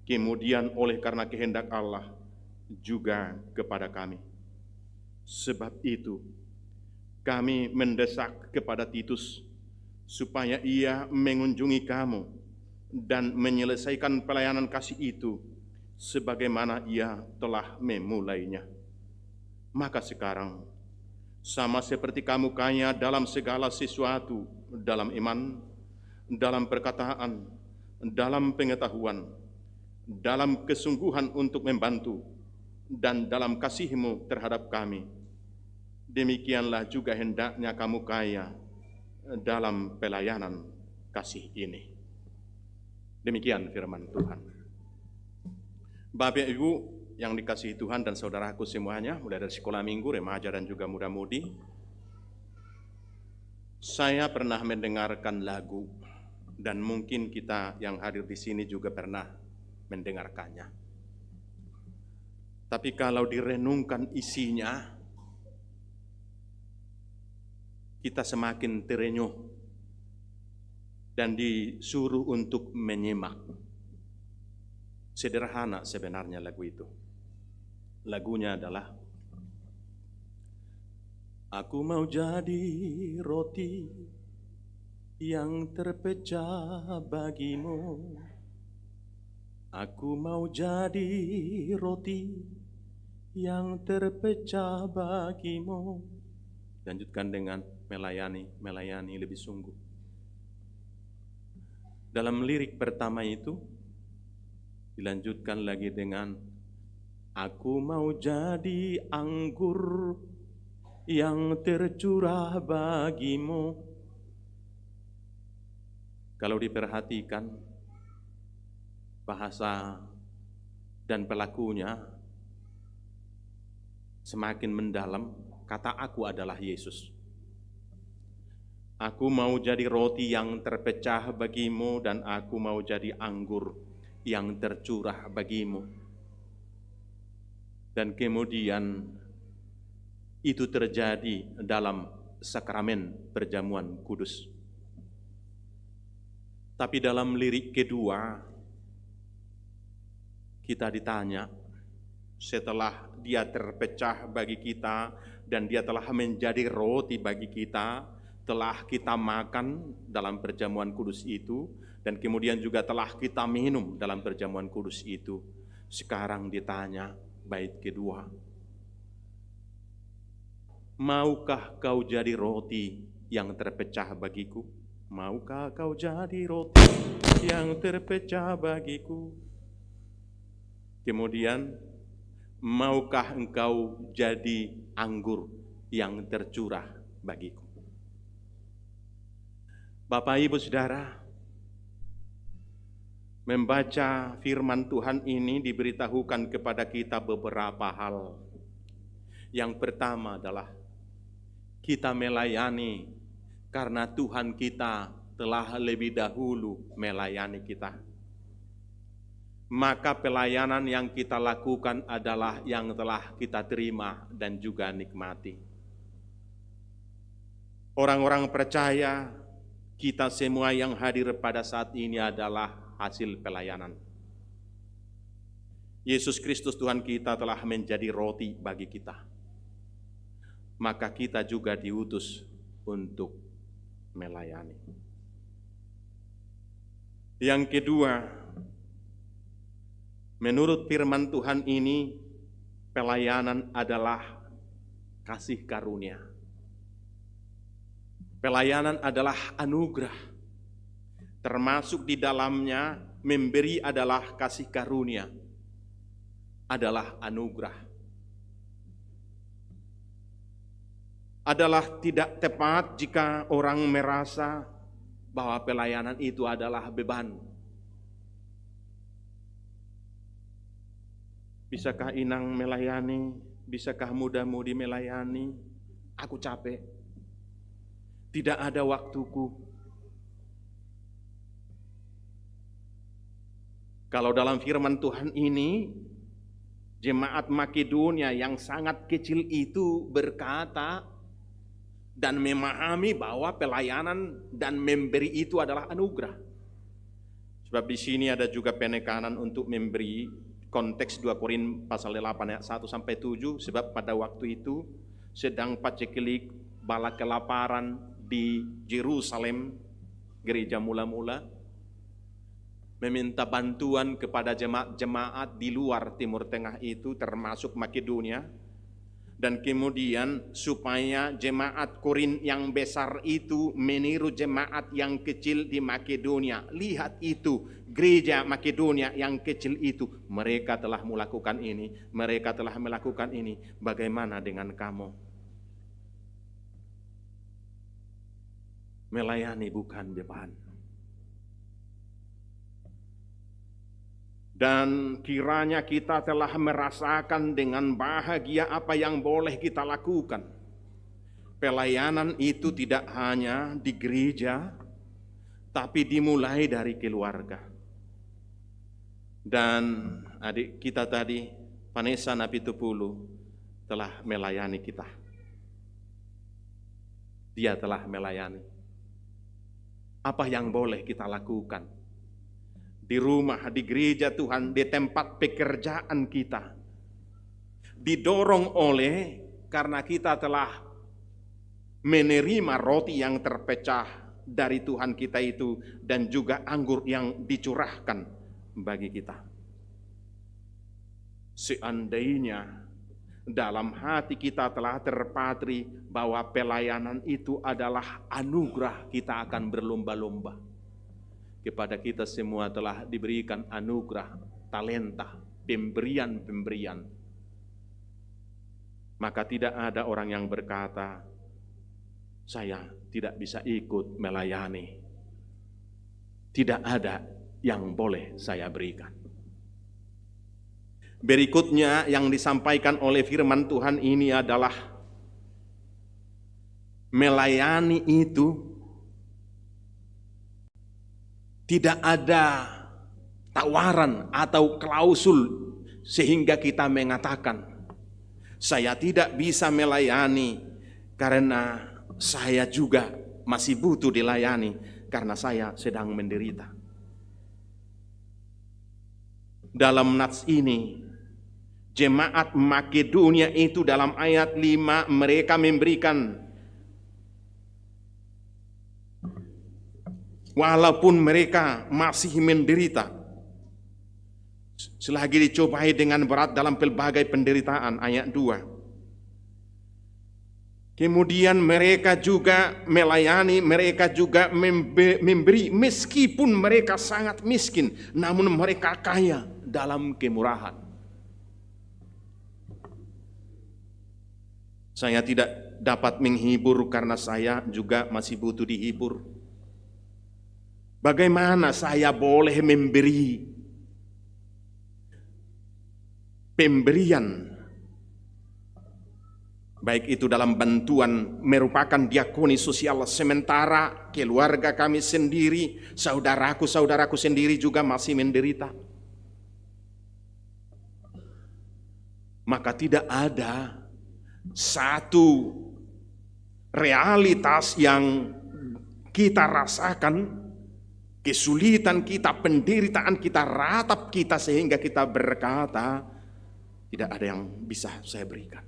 kemudian oleh karena kehendak Allah juga kepada kami. Sebab itu, kami mendesak kepada Titus supaya ia mengunjungi kamu dan menyelesaikan pelayanan kasih itu sebagaimana ia telah memulainya. Maka sekarang, sama seperti kamu kaya dalam segala sesuatu, dalam iman, dalam perkataan, dalam pengetahuan, dalam kesungguhan untuk membantu, dan dalam kasihmu terhadap kami, demikianlah juga hendaknya kamu kaya dalam pelayanan kasih ini. Demikian firman Tuhan. Bapak Ibu yang dikasihi Tuhan dan saudaraku semuanya, mulai dari sekolah minggu, remaja dan juga muda-mudi, saya pernah mendengarkan lagu, dan mungkin kita yang hadir di sini juga pernah mendengarkannya. Tapi kalau direnungkan isinya, kita semakin terenyuh dan disuruh untuk menyimak. Sederhana sebenarnya lagu itu. Lagunya adalah, aku mau jadi roti yang terpecah bagimu. Aku mau jadi roti yang terpecah bagimu. Lanjutkan dengan melayani lebih sungguh. Dalam lirik pertama itu, Dilanjutkan lagi dengan, aku mau jadi anggur yang tercurah bagimu. Kalau diperhatikan bahasa dan pelakunya semakin mendalam, kata aku adalah Yesus. Aku mau jadi roti yang terpecah bagimu dan aku mau jadi anggur yang tercurah bagimu. Dan kemudian itu terjadi dalam sakramen perjamuan kudus. Tapi dalam lirik kedua, kita ditanya, setelah dia terpecah bagi kita dan dia telah menjadi roti bagi kita, telah kita makan dalam perjamuan kudus itu, dan kemudian juga telah kita minum dalam perjamuan kudus itu. Sekarang ditanya, bait kedua, maukah kau jadi roti yang terpecah bagiku? Maukah kau jadi roti yang terpecah bagiku? Kemudian, maukah engkau jadi anggur yang tercurah bagiku? Bapak, Ibu, Saudara, membaca firman Tuhan ini diberitahukan kepada kita beberapa hal. Yang pertama adalah kita melayani karena Tuhan kita telah lebih dahulu melayani kita. Maka pelayanan yang kita lakukan adalah yang telah kita terima dan juga nikmati. Orang-orang percaya, kita semua yang hadir pada saat ini adalah hasil pelayanan. Yesus Kristus Tuhan kita telah menjadi roti bagi kita. Maka kita juga diutus untuk melayani. Yang kedua, menurut firman Tuhan ini, pelayanan adalah kasih karunia. Pelayanan adalah anugerah. Termasuk di dalamnya, memberi adalah kasih karunia, adalah anugerah. Adalah tidak tepat jika orang merasa bahwa pelayanan itu adalah beban. Bisakah Inang melayani? Bisakah muda-mudi melayani? Aku capek. Tidak ada waktuku. Kalau dalam firman Tuhan ini, jemaat Makedonia yang sangat kecil itu berkata dan memahami bahwa pelayanan dan memberi itu adalah anugerah. Sebab di sini ada juga penekanan untuk memberi, konteks 2 Korintus pasal 8 ayat 1 sampai 7, sebab pada waktu itu sedang paceklik bala kelaparan di Yerusalem, gereja mula-mula, meminta bantuan kepada jemaat-jemaat di luar Timur Tengah itu, termasuk Makedonia. Dan kemudian supaya jemaat Korin yang besar itu meniru jemaat yang kecil di Makedonia. Lihat itu, gereja Makedonia yang kecil itu, mereka telah melakukan ini, mereka telah melakukan ini. Bagaimana dengan kamu? Melayani bukan beban. Dan kiranya kita telah merasakan dengan bahagia apa yang boleh kita lakukan. Pelayanan itu tidak hanya di gereja, tapi dimulai dari keluarga. Dan adik kita tadi, Vanessa Napitupulu, telah melayani kita. Dia telah melayani. Apa yang boleh kita lakukan? Di rumah, di gereja Tuhan, di tempat pekerjaan kita. Didorong oleh karena kita telah menerima roti yang terpecah dari Tuhan kita itu dan juga anggur yang dicurahkan bagi kita. Seandainya dalam hati kita telah terpatri bahwa pelayanan itu adalah anugerah, kita akan berlomba-lomba. Kepada kita semua telah diberikan anugerah talenta, pemberian-pemberian. Maka tidak ada orang yang berkata, saya tidak bisa ikut melayani. Tidak ada yang boleh saya berikan. Berikutnya yang disampaikan oleh firman Tuhan ini adalah melayani itu tidak ada tawaran atau klausul sehingga kita mengatakan saya tidak bisa melayani karena saya juga masih butuh dilayani karena saya sedang menderita. Dalam nats ini jemaat Makedonia itu dalam ayat 5 mereka memberikan walaupun mereka masih menderita, selagi dicobai dengan berat dalam pelbagai penderitaan, ayat 2. Kemudian mereka juga melayani, mereka juga memberi, meskipun mereka sangat miskin, namun mereka kaya dalam kemurahan. Saya tidak dapat menghibur karena saya juga masih butuh dihibur. Bagaimana saya boleh memberi pemberian, baik itu dalam bantuan merupakan diakoni sosial, sementara keluarga kami sendiri, saudaraku sendiri juga masih menderita. Maka tidak ada satu realitas yang kita rasakan, kesulitan kita, penderitaan kita, ratap kita sehingga kita berkata, tidak ada yang bisa saya berikan.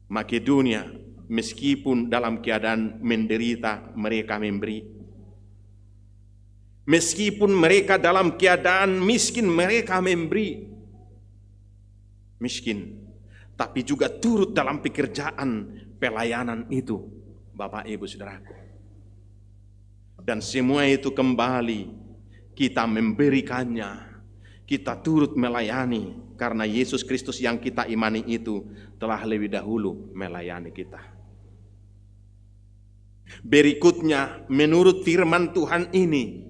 Makedonia meskipun dalam keadaan menderita mereka memberi. Meskipun mereka dalam keadaan miskin mereka memberi. Miskin, tapi juga turut dalam pekerjaan pelayanan itu, Bapak Ibu Saudaraku. Dan semua itu kembali kita memberikannya, kita turut melayani karena Yesus Kristus yang kita imani itu telah lebih dahulu melayani kita. Berikutnya menurut firman Tuhan ini,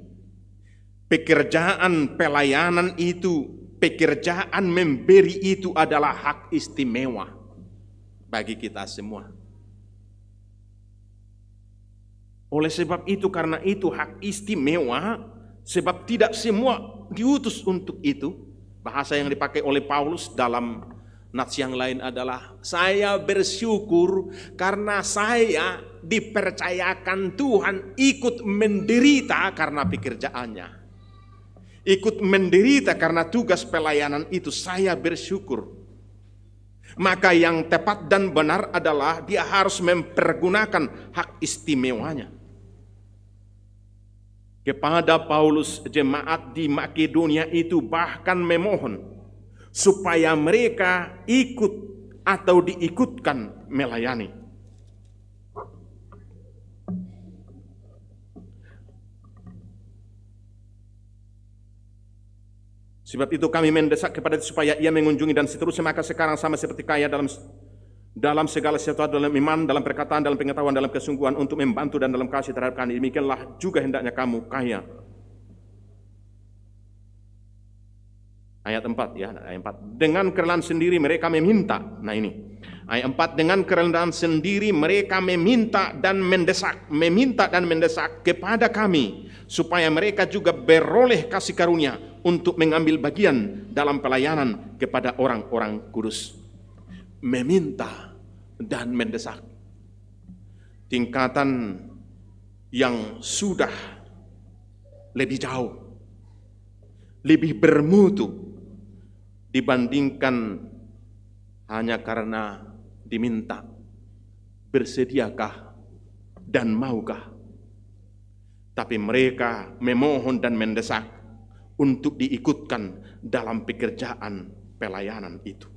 pekerjaan pelayanan itu, pekerjaan memberi itu adalah hak istimewa bagi kita semua. Oleh sebab itu, karena itu hak istimewa, sebab tidak semua diutus untuk itu. Bahasa yang dipakai oleh Paulus dalam nats yang lain adalah, saya bersyukur karena saya dipercayakan Tuhan ikut menderita karena pekerjaannya. Ikut menderita karena tugas pelayanan itu, saya bersyukur. Maka yang tepat dan benar adalah dia harus mempergunakan hak istimewanya. Kepada Paulus, jemaat di Makedonia itu bahkan memohon supaya mereka ikut atau diikutkan melayani. Sebab itu kami mendesak kepada dia supaya ia mengunjungi dan seterusnya. Maka sekarang sama seperti kaya dalam segala sesuatu, dalam iman, dalam perkataan, dalam pengetahuan, dalam kesungguhan untuk membantu dan dalam kasih terhadap kami. Demikianlah juga hendaknya kamu kaya. Ayat 4 ya, ayat 4. Dengan kerelaan sendiri mereka meminta. Nah ini. Ayat 4, dengan kerelaan sendiri mereka meminta dan mendesak kepada kami supaya mereka juga beroleh kasih karunia untuk mengambil bagian dalam pelayanan kepada orang-orang kudus. Meminta dan mendesak. Tingkatan yang sudah lebih jauh, lebih bermutu dibandingkan hanya karena diminta. Bersediakah dan maukah? Tapi mereka memohon dan mendesak untuk diikutkan dalam pekerjaan pelayanan itu.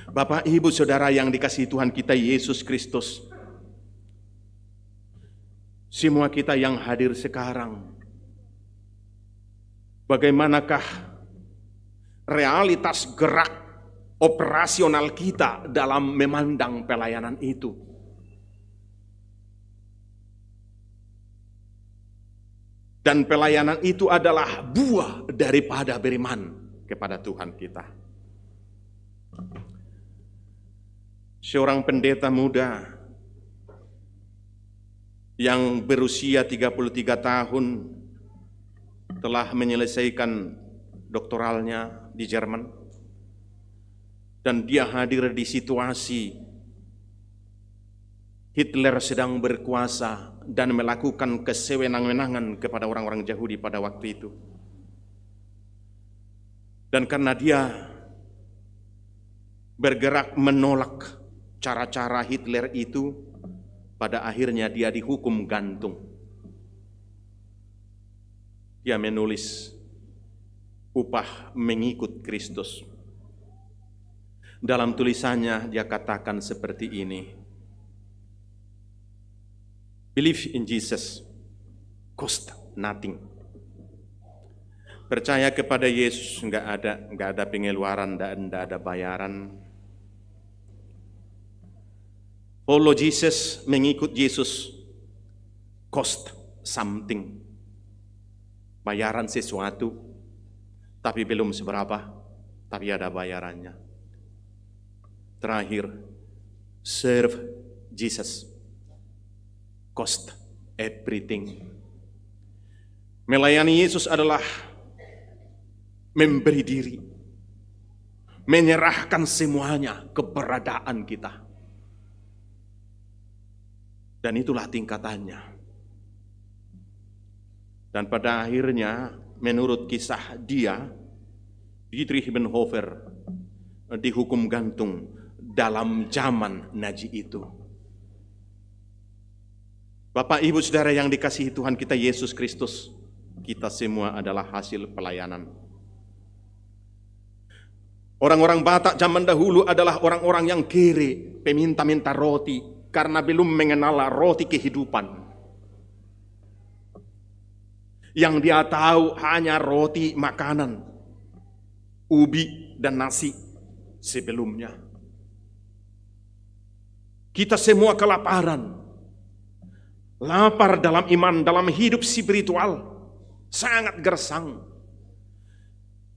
Bapak, Ibu, Saudara yang dikasihi Tuhan kita Yesus Kristus, semua kita yang hadir sekarang, bagaimanakah realitas gerak operasional kita dalam memandang pelayanan itu? Dan pelayanan itu adalah buah daripada beriman kepada Tuhan kita. Seorang pendeta muda yang berusia 33 tahun telah menyelesaikan doktoralnya di Jerman, dan dia hadir di situasi Hitler sedang berkuasa dan melakukan kesewenang-wenangan kepada orang-orang Yahudi pada waktu itu. Dan karena dia bergerak menolak cara-cara Hitler itu, pada akhirnya dia dihukum gantung. Dia menulis upah mengikut Kristus. Dalam tulisannya dia katakan seperti ini: Believe in Jesus, cost nothing. Percaya kepada Yesus nggak ada pengeluaran dan nggak ada bayaran. Follow Jesus, mengikut Yesus, cost something. Bayaran sesuatu, tapi belum seberapa, tapi ada bayarannya. Terakhir, serve Jesus, cost everything. Melayani Yesus adalah memberi diri, menyerahkan semuanya, keberadaan kita. Dan itulah tingkatannya. Dan pada akhirnya, menurut kisah dia, Dietrich Bonhoeffer dihukum gantung dalam zaman Nazi itu. Bapak, Ibu, Saudara yang dikasihi Tuhan kita Yesus Kristus, kita semua adalah hasil pelayanan. Orang-orang Batak zaman dahulu adalah orang-orang yang kere, peminta-minta roti, karena belum mengenal roti kehidupan. Yang dia tahu hanya roti makanan, ubi dan nasi sebelumnya. Kita semua kelaparan. Lapar dalam iman, dalam hidup spiritual, sangat gersang.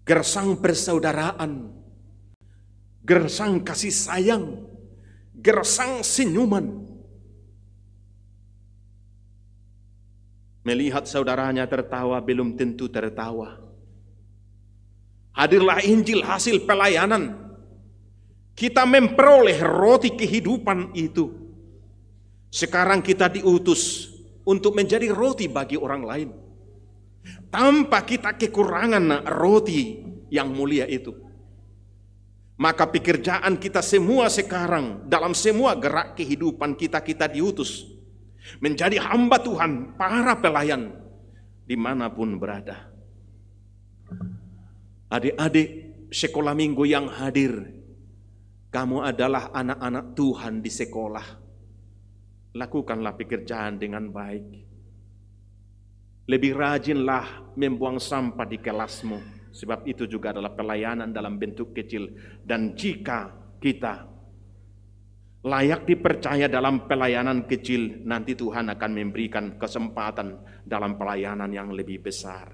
Gersang persaudaraan, gersang kasih sayang, gersang senyuman. Melihat saudaranya tertawa belum tentu tertawa. Hadirlah Injil hasil pelayanan. Kita memperoleh roti kehidupan itu. Sekarang kita diutus untuk menjadi roti bagi orang lain. Tanpa kita kekurangan roti yang mulia itu. Maka pekerjaan kita semua sekarang, dalam semua gerak kehidupan kita diutus. Menjadi hamba Tuhan, para pelayan, dimanapun berada. Adik-adik sekolah minggu yang hadir, kamu adalah anak-anak Tuhan di sekolah. Lakukanlah pekerjaan dengan baik. Lebih rajinlah membuang sampah di kelasmu, sebab itu juga adalah pelayanan dalam bentuk kecil. Dan jika kita layak dipercaya dalam pelayanan kecil, nanti Tuhan akan memberikan kesempatan dalam pelayanan yang lebih besar.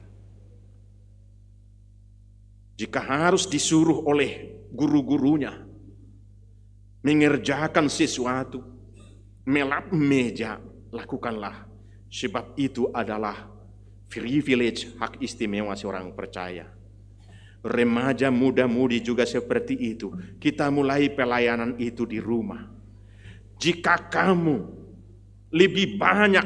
Jika harus disuruh oleh guru-gurunya mengerjakan sesuatu, melap meja, lakukanlah. Sebab itu adalah privilege, hak istimewa seorang percaya. Remaja muda-mudi juga seperti itu. Kita mulai pelayanan itu di rumah. Jika kamu lebih banyak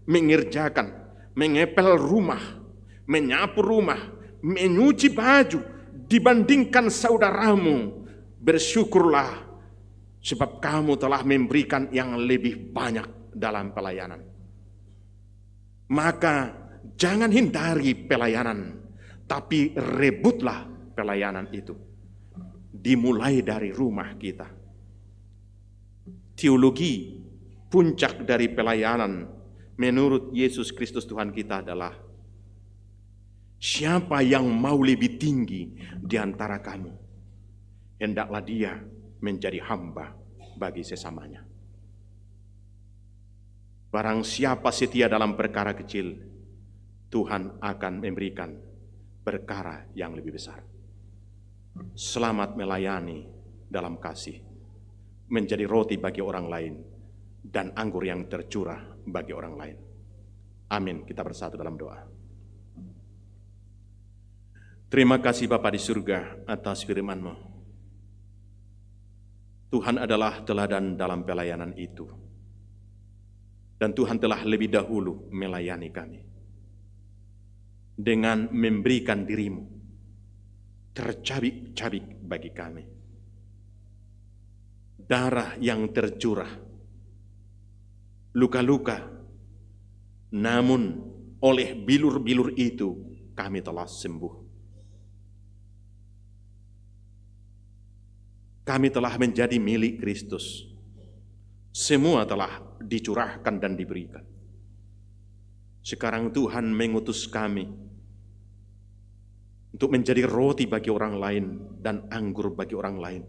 mengerjakan, mengepel rumah, menyapu rumah, menyuci baju dibandingkan saudaramu, bersyukurlah. Sebab kamu telah memberikan yang lebih banyak dalam pelayanan. Maka jangan hindari pelayanan, tapi rebutlah pelayanan itu. Dimulai dari rumah kita. Teologi puncak dari pelayanan menurut Yesus Kristus Tuhan kita adalah Siapa yang mau lebih tinggi di antara kamu, hendaklah dia menjadi hamba bagi sesamanya. Barang siapa setia dalam perkara kecil, Tuhan akan memberikan perkara yang lebih besar. Selamat melayani dalam kasih, menjadi roti bagi orang lain, dan anggur yang tercurah bagi orang lain. Amin. Kita bersatu dalam doa. Terima kasih Bapa di surga atas firman-Mu. Tuhan adalah teladan dalam pelayanan itu. Dan Tuhan telah lebih dahulu melayani kami. Dengan memberikan diri-Mu, tercabik-cabik bagi kami. Darah yang tercurah, luka-luka, namun oleh bilur-bilur itu kami telah sembuh. Kami telah menjadi milik Kristus. Semua telah dicurahkan dan diberikan. Sekarang Tuhan mengutus kami untuk menjadi roti bagi orang lain dan anggur bagi orang lain.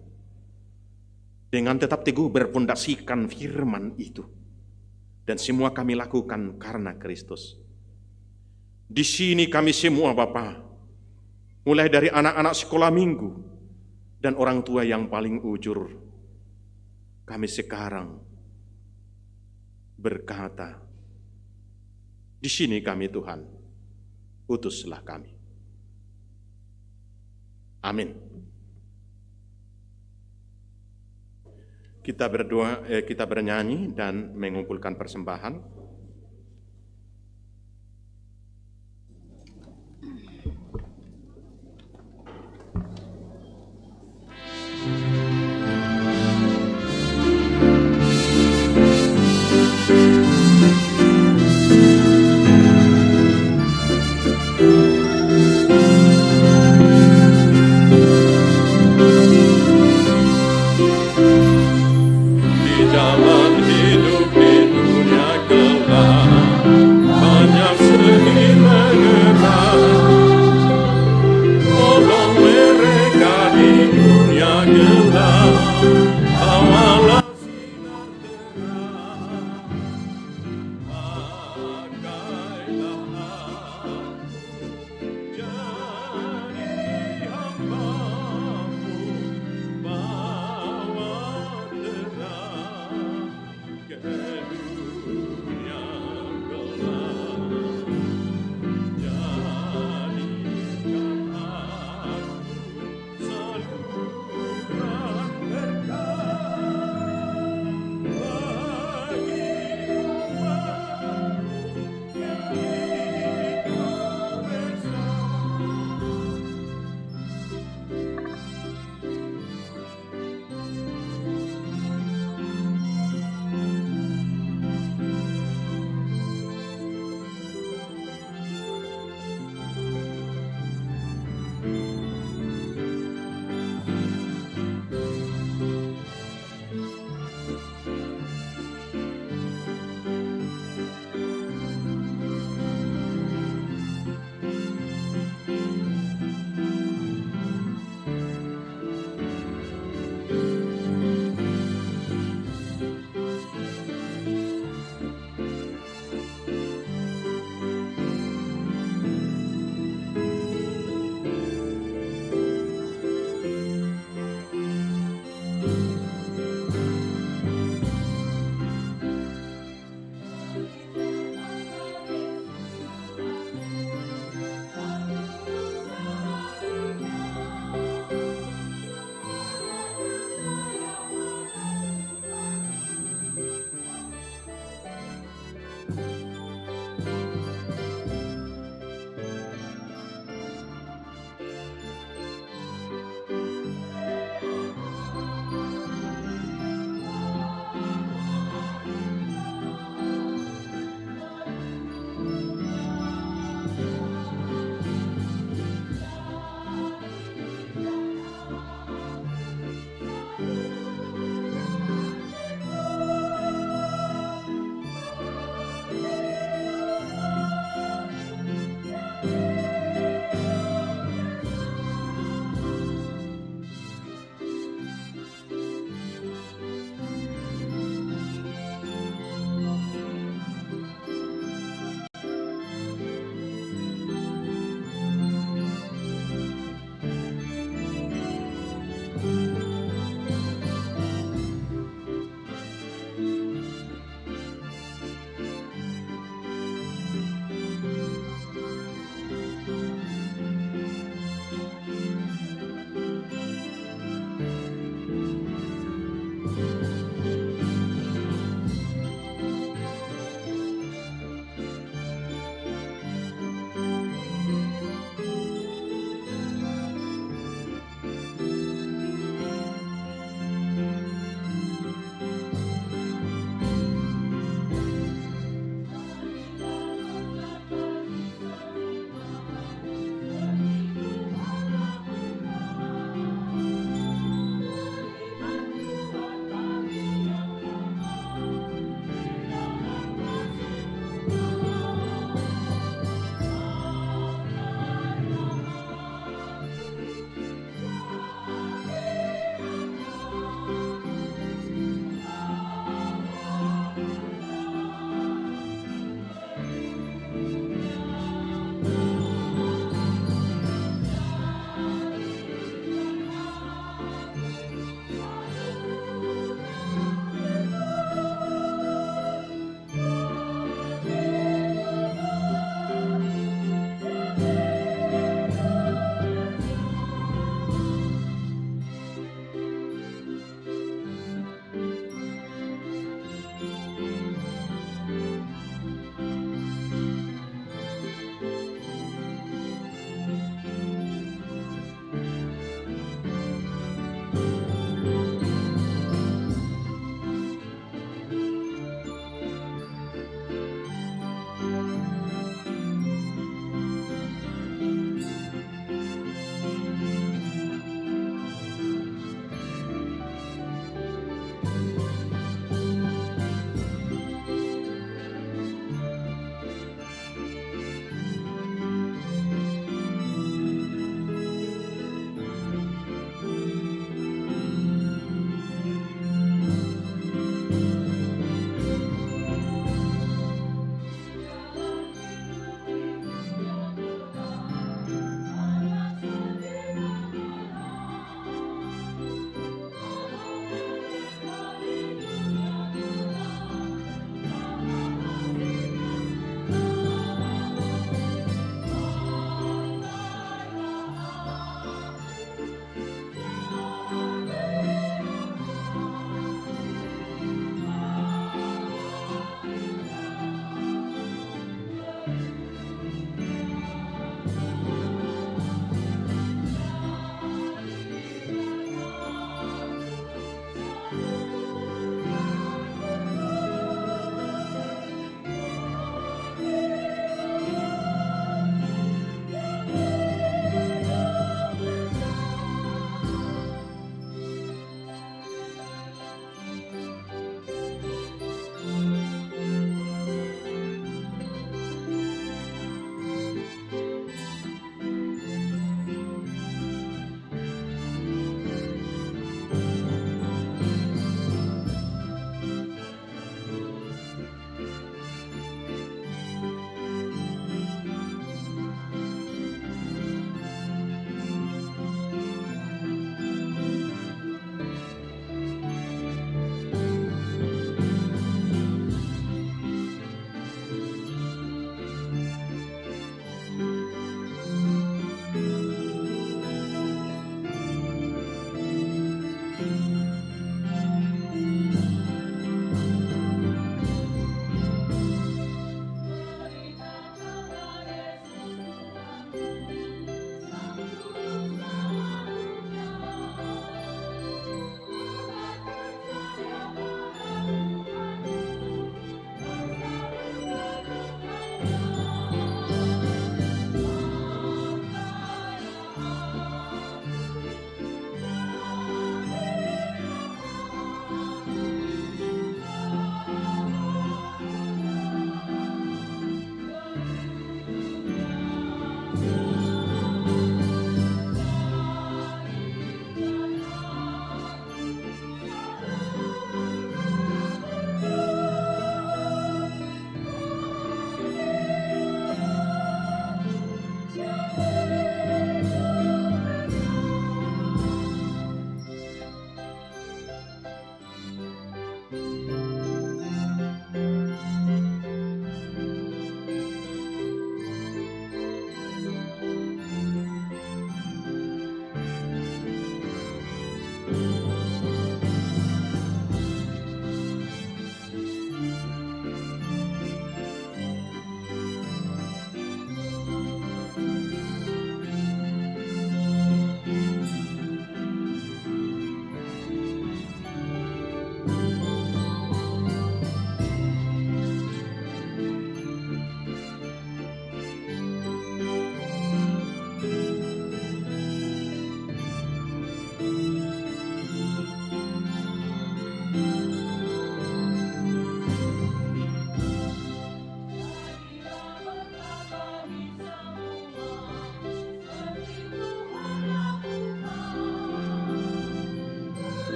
Dengan tetap teguh berpondasikan firman itu. Dan semua kami lakukan karena Kristus. Di sini kami semua Bapa, mulai dari anak-anak sekolah minggu dan orang tua yang paling ujur, kami sekarang berkata, di sini kami Tuhan, utuslah kami. Amin. Kita berdoa, kita bernyanyi dan mengumpulkan persembahan. Dalam hidup di dunia gelap.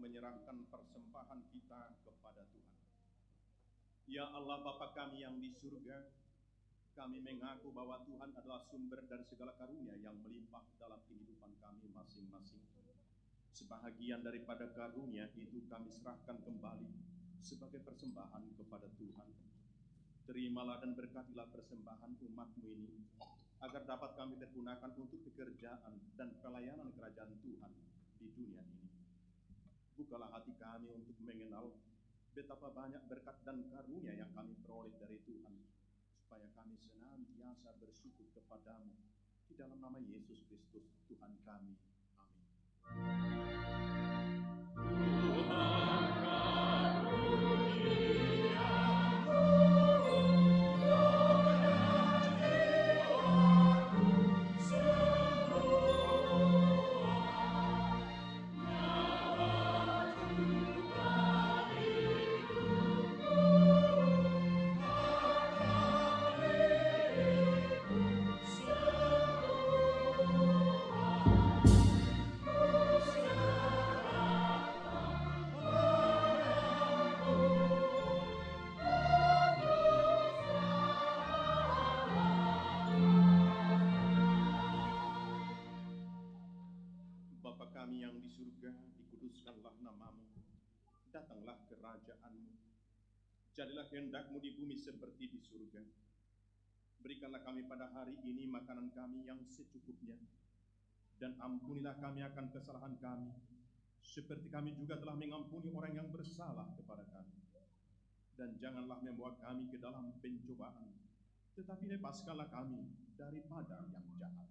menyerahkan persembahan kita kepada Tuhan. Ya Allah Bapa kami yang di surga, kami mengaku bahwa Tuhan adalah sumber dari segala karunia yang melimpah dalam kehidupan kami masing-masing. Sebahagian daripada karunia itu kami serahkan kembali sebagai persembahan kepada Tuhan. Terimalah dan berkatilah persembahan umat-Mu ini, agar dapat kami pergunakan untuk pekerjaan dan pelayanan kerajaan Tuhan di dunia ini. Bukalah hati kami untuk mengenal betapa banyak berkat dan karunia yang kami peroleh dari Tuhan, supaya kami senantiasa bersyukur kepadamu. Di dalam nama Yesus Kristus, Tuhan kami. Amin. Bapa kami yang di surga, dikuduskanlah namamu, datanglah kerajaanmu, jadilah kehendak-Mu di bumi seperti di surga. Berikanlah kami pada hari ini makanan kami yang secukupnya, dan ampunilah kami akan kesalahan kami, seperti kami juga telah mengampuni orang yang bersalah kepada kami. Dan janganlah membawa kami ke dalam pencobaan, tetapi lepaskanlah kami daripada yang jahat.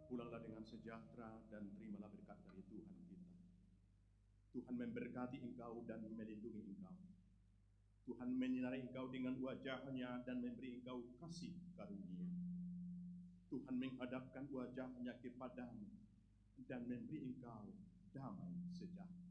Pulanglah dengan sejahtera dan terimalah berkat dari Tuhan kita. Tuhan memberkati engkau dan melindungi engkau. Tuhan menyinari engkau dengan wajah-Nya dan memberi engkau kasih karunia. Tuhan menghadapkan wajah-Nya kepadamu dan memberi engkau damai sejahtera.